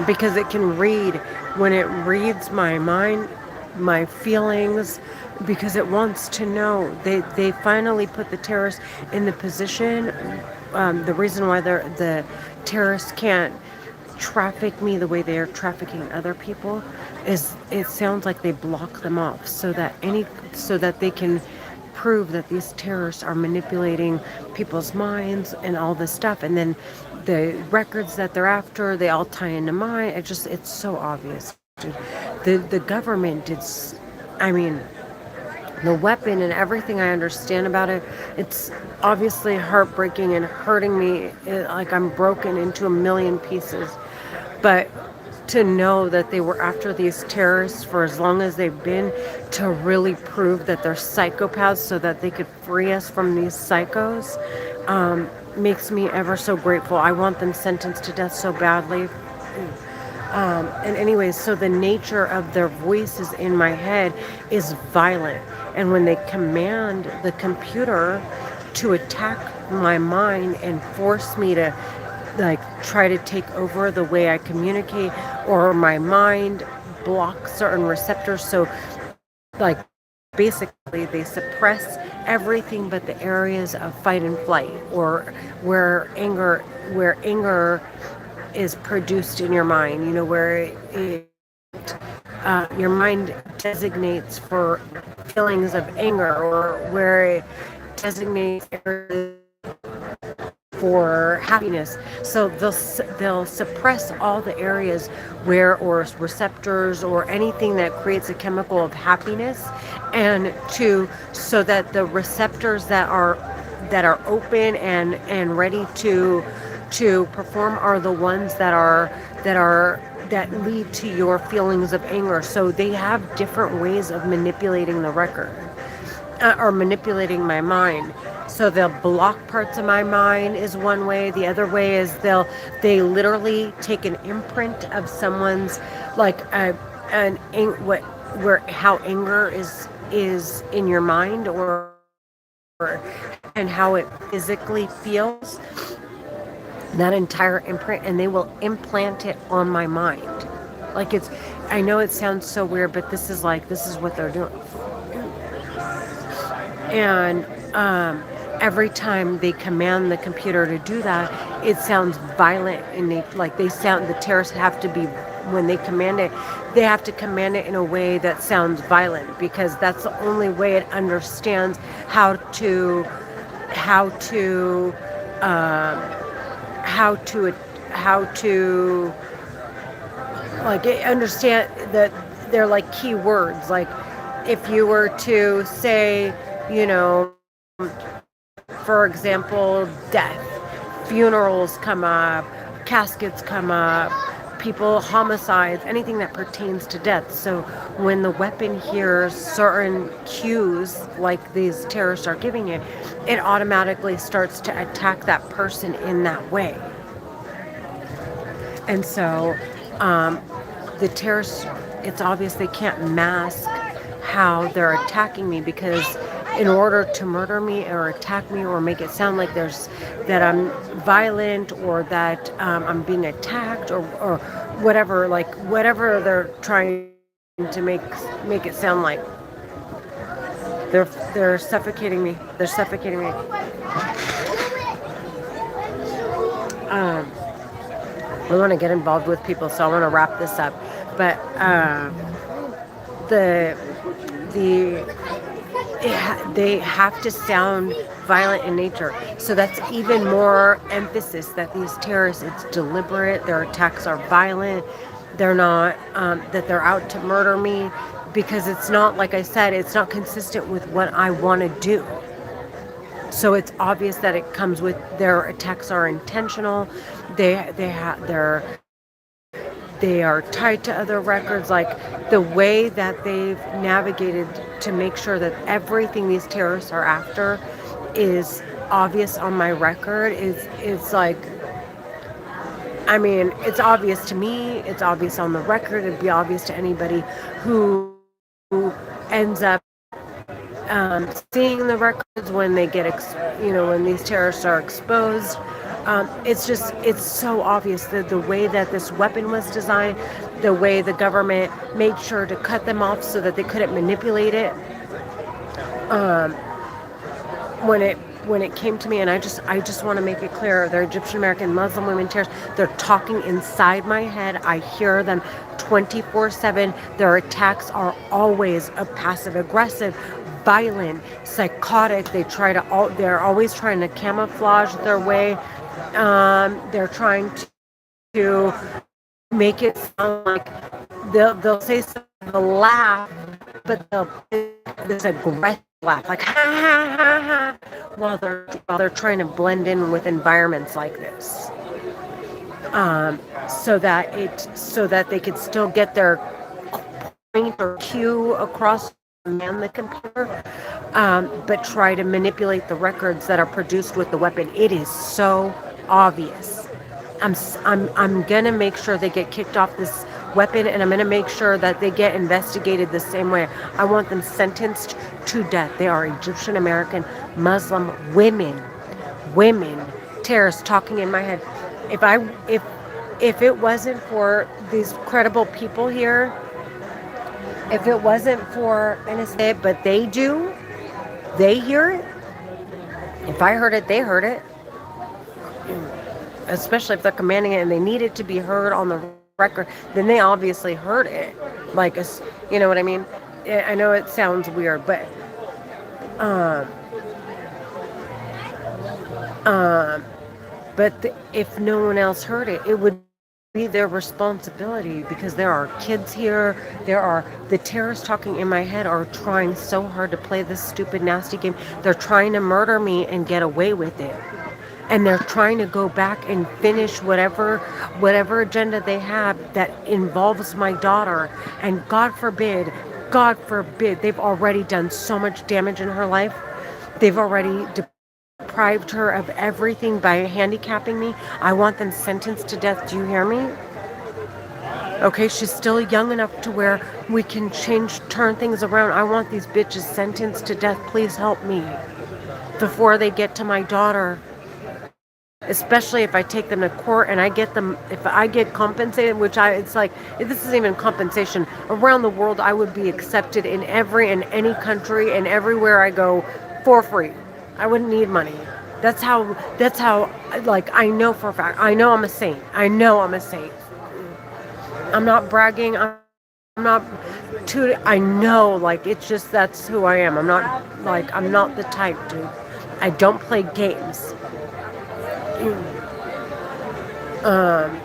because it can read, when it reads my mind, my feelings, because it wants to know. They finally put the terrorists in the position. The reason why the terrorists can't traffic me the way they are trafficking other people is it sounds like they block them off so that they can prove that these terrorists are manipulating people's minds and all this stuff, and then the records that they're after, they all tie into mine. It's so obvious, dude. The government the weapon and everything I understand about it, it's obviously heartbreaking and hurting me, like I'm broken into a million pieces. But to know that they were after these terrorists for as long as they've been, to really prove that they're psychopaths so that they could free us from these psychos, makes me ever so grateful. I want them sentenced to death so badly. And anyways, so the nature of their voices in my head is violent. And when they command the computer to attack my mind and force me to try to take over the way I communicate, or my mind blocks certain receptors, so basically they suppress everything but the areas of fight and flight, or where anger is produced in your mind, where your mind designates for feelings of anger, or where it designates for happiness. So they'll suppress all the areas or receptors or anything that creates a chemical of happiness, and so that the receptors that are open and ready to perform are the ones that lead to your feelings of anger. So they have different ways of manipulating the record, or manipulating my mind. So they'll block parts of my mind is one way. The other way is they literally take an imprint of someone's, how anger is in your mind, and how it physically feels, that entire imprint, and they will implant it on my mind. I know it sounds so weird, but this is what they're doing. And every time they command the computer to do that, it sounds violent, and the terrorists have to be, when they command it, they have to command it in a way that sounds violent, because that's the only way it understands how to how to like understand that they're like key words. Like if you were to say, you know, for example, death, funerals come up, caskets come up, people, homicides, anything that pertains to death. So when the weapon hears certain cues like these terrorists are giving it, it automatically starts to attack that person in that way. And so the terrorists, it's obvious they can't mask how they're attacking me, because in order to murder me or attack me or make it sound like that I'm violent or that I'm being attacked or whatever, like whatever they're trying to make it sound like, they're suffocating me. They're suffocating me. I want to get involved with people, so I want to wrap this up. But they have to sound violent in nature. So that's even more emphasis that these terrorists, it's deliberate, their attacks are violent, they're not, that they're out to murder me, because it's not, like I said, it's not consistent with what I want to do. So it's obvious that it comes with, their attacks are intentional, they are tied to other records. Like the way that they've navigated to make sure that everything these terrorists are after is obvious on my record is like, I mean, it's obvious to me, it's obvious on the record, it'd be obvious to anybody who ends up seeing the records when they get, when these terrorists are exposed. It's so obvious that the way that this weapon was designed, the way the government made sure to cut them off so that they couldn't manipulate it. When it came to me, and I just want to make it clear, they're Egyptian American Muslim women terrorists. They're talking inside my head. I hear them 24/7. Their attacks are always passive aggressive, violent, psychotic. They're always trying to camouflage their way. They're trying to make it sound like they'll say something, they'll laugh, but this aggressive laugh, like ha ha ha ha, while they're trying to blend in with environments like this, so that they could still get their point or cue across and the computer, but try to manipulate the records that are produced with the weapon. It is so obvious. I'm gonna make sure they get kicked off this weapon, and I'm gonna make sure that they get investigated the same way. I want them sentenced to death. They are Egyptian American Muslim women terrorists talking in my head. If it wasn't for these credible people here, if it wasn't for NSA, but they hear it. If I heard it, they heard it. Especially if they're commanding it and they need it to be heard on the record, then they obviously heard it. Like, you know what I mean? I know it sounds weird, but if no one else heard it, it would be their responsibility, because there are kids here. The terrorists talking in my head are trying so hard to play this stupid, nasty game. They're trying to murder me and get away with it. And they're trying to go back and finish whatever agenda they have that involves my daughter. And God forbid, they've already done so much damage in her life. They've already deprived her of everything by handicapping me. I want them sentenced to death. Do you hear me? Okay, she's still young enough to where we can turn things around. I want these bitches sentenced to death. Please help me before they get to my daughter. Especially if I take them to court and if I get compensated, it's like, this isn't even compensation. Around the world, I would be accepted in any country and everywhere I go for free. I wouldn't need money. That's how, like, I know for a fact. I know I'm a saint. I'm not bragging. I'm not I know, like, it's just, that's who I am. I'm not the type, dude. I don't play games. Um,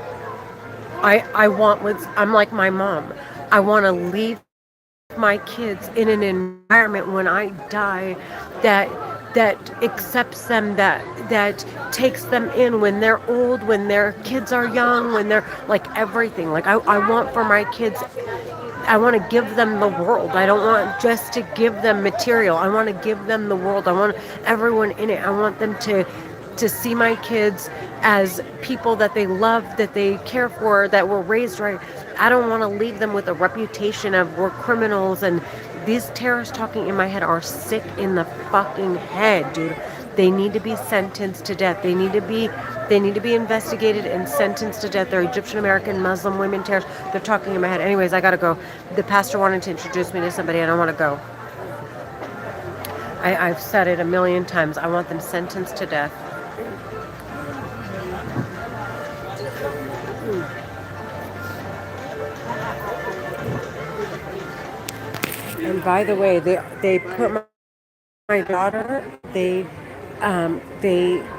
I want what's, I'm like my mom. I want to leave my kids in an environment when I die that accepts them, that takes them in when they're old, when their kids are young, when they're like everything. Like I want for my kids, I want to give them the world. I don't want just to give them material. I want to give them the world. I want everyone in it. I want them to see my kids as people that they love, that they care for, that were raised right. I don't want to leave them with a reputation of we're criminals, and these terrorists talking in my head are sick in the fucking head, dude. They need to be sentenced to death. They need to be investigated and sentenced to death. They're Egyptian American Muslim women terrorists. They're talking in my head. Anyways, I gotta go. The pastor wanted to introduce me to somebody and I want to go. I've said it a million times. I want them sentenced to death. And by the way, they put my daughter, they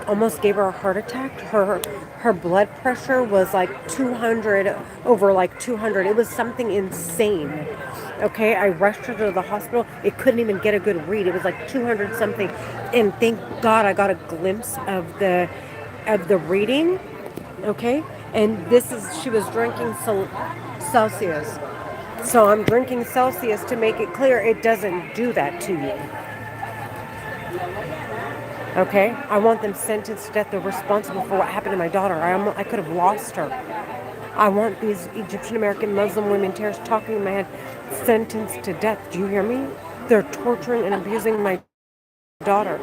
almost gave her a heart attack. Her blood pressure was like 200 over like 200. It was something insane. Okay, I rushed her to the hospital. It couldn't even get a good read. It was like 200 something. And thank God I got a glimpse of the reading. Okay, and she was drinking Celsius. So I'm drinking Celsius to make it clear it doesn't do that to you. Okay? I want them sentenced to death. They're responsible for what happened to my daughter. I could have lost her. I want these Egyptian American Muslim women terrorists talking in my head sentenced to death. Do you hear me? They're torturing and abusing my daughter.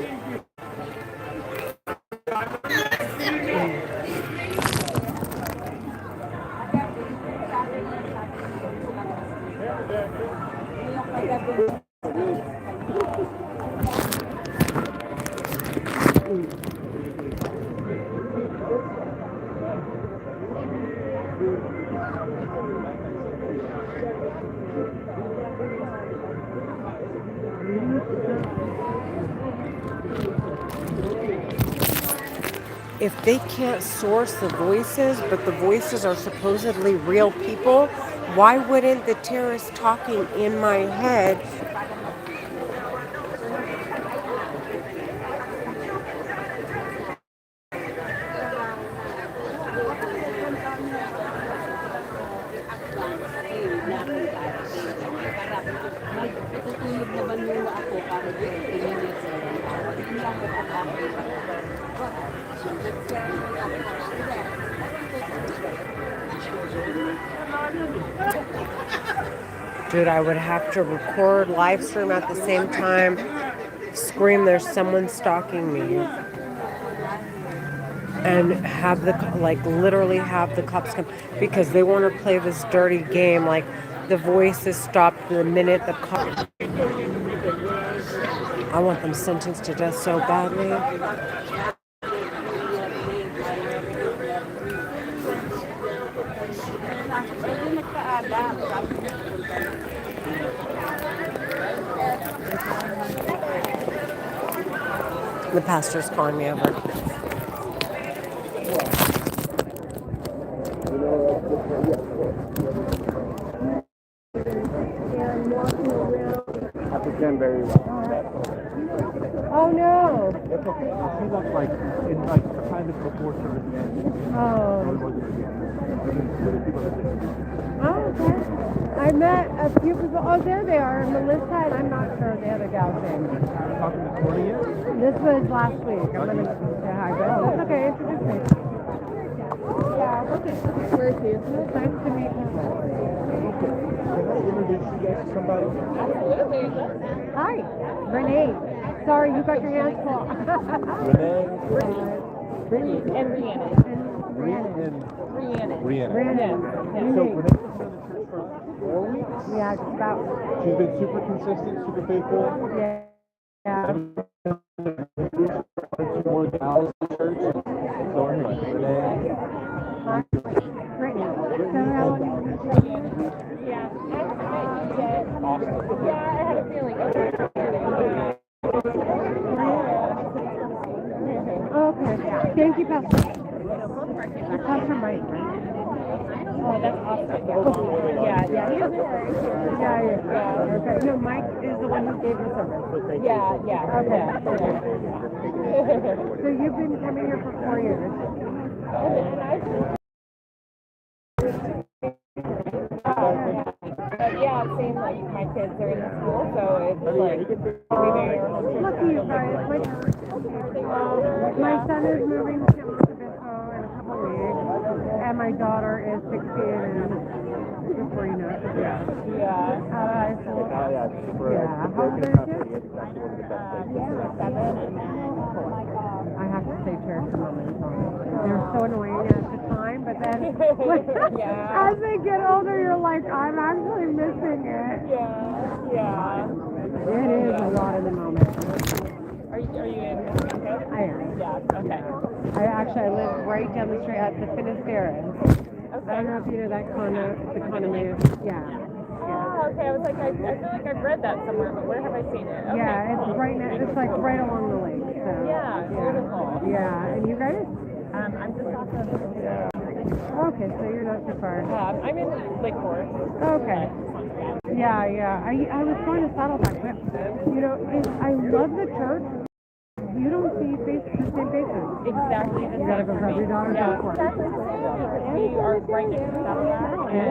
If they can't source the voices, but the voices are supposedly real people, why wouldn't the terrorists talking in my head Dude, I would have to record, live stream at the same time, scream, there's someone stalking me. And have literally have the cops come, because they want to play this dirty game, like the voice is stopped the minute the cops. I want them sentenced to death so badly. The pastor's calling me over. I pretend very well. Oh no! It's okay. She left like in like kind of before service end. Oh, okay. I met a few people. Oh, there they are. Melissa and I'm not sure the other gal's name. Talking this morning yet? This was last week. I'm gonna say hi, but that's okay. Introduce me. Yeah. Okay. Where is he? Nice to meet you. Can I introduce you guys to somebody? Hi, Renee. Sorry, you got your hands full. Renee. And Rhiannon. Rhiannon. Rhiannon. So Renee's been in the church for 4 weeks? Yeah, it's about. She's been super consistent, super faithful. Yeah. Two more gals in church. So anyway, Renee. Hi, Brittany. So how long have you been doing? Yeah. Yeah, I had a feeling. Okay. Okay. Thank you, Pastor. Pastor Mike, right? Oh, that's awesome. Yeah, yeah. Yeah. Okay. No, Mike is the one who gave the service. Yeah. Okay. So you've been coming here for 4 years. But yeah, I'm saying like my kids are in school, so it's like Lucky you guys. My son is moving to Montevideo in a couple weeks, and my daughter is 16, and before you know it, yeah. out of high school. Yeah, super. Yeah. How old are your kids? Exactly one of the best things. 7 and then 4. I have to say cherish the moments. They're so annoying at the time, but then Yeah. as they get older, you're like, I'm actually missing it. Yeah. It is a lot in the moment. Are you in Mexico? I am. Yeah. Okay. I live right down the street at the Finisterre. I don't know if you know that condo, the condominium. Yeah. Oh, okay. I was like, I feel like I've read that somewhere, but where have I seen it? Okay, Yeah, it's cool. right now. It's like right along the lake. So. Yeah, beautiful. Yeah, and you guys? I'm just off of. Okay, so you're not too far. I'm in Lake Forest. Okay. Yeah. I was going to Saddleback, but you know, I love the church. You don't see the same faces. Exactly the You gotta go same grab for me. your daughter. Yeah, Go for it. exactly the same because we are right next to Saddleback, and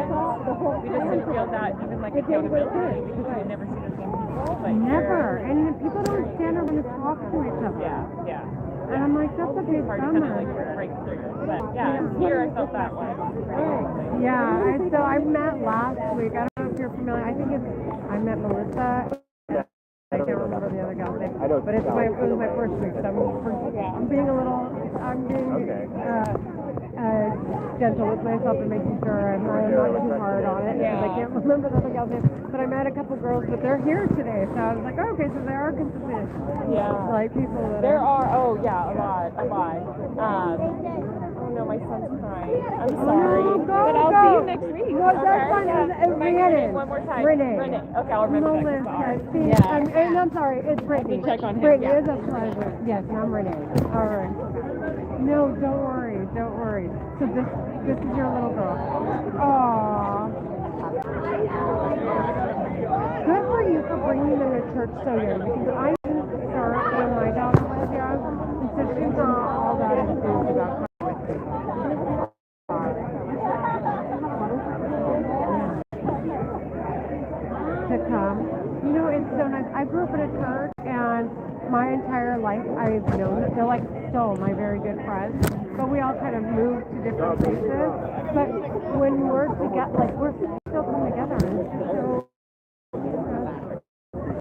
we just didn't feel that even like accountability because we never see the same people. But Never. And the people don't stand around and talk to each other. Yeah. And I'm like, that's a big Hard to kind of bummer. like break through. But yeah, here I felt that way. Yeah, so I met last week. I don't know if you're familiar. I met Melissa. I can't remember the other gal's name. I know. But it was my first week. So I'm being gentle with myself and making sure I'm not too hard on it because I can't remember the other gal's name. But I met a couple girls, but they're here today. So I was like, oh, okay, so there are consistent like people that There are. are, a lot. Oh no, my son's crying. I'm sorry. But I'll see you next week. No, that's fine. Remind your name one more time. Renee. Okay, I'll remember next time. I'm sorry, it's Brittany. check on him, Brittany yeah. is a pleasure. Yes, and I'm Renee. All right. No, don't worry. So this is your little girl. Aww. Good for you for bringing them to church so young because I didn't start when my daughter was young, and so she's not all that enthused about to come. You know, it's so nice. I grew up in a church, and my entire life I've known that they're like still my very good friends, but we all kind of moved to different places. But when we're together, like we're still come together. And it's so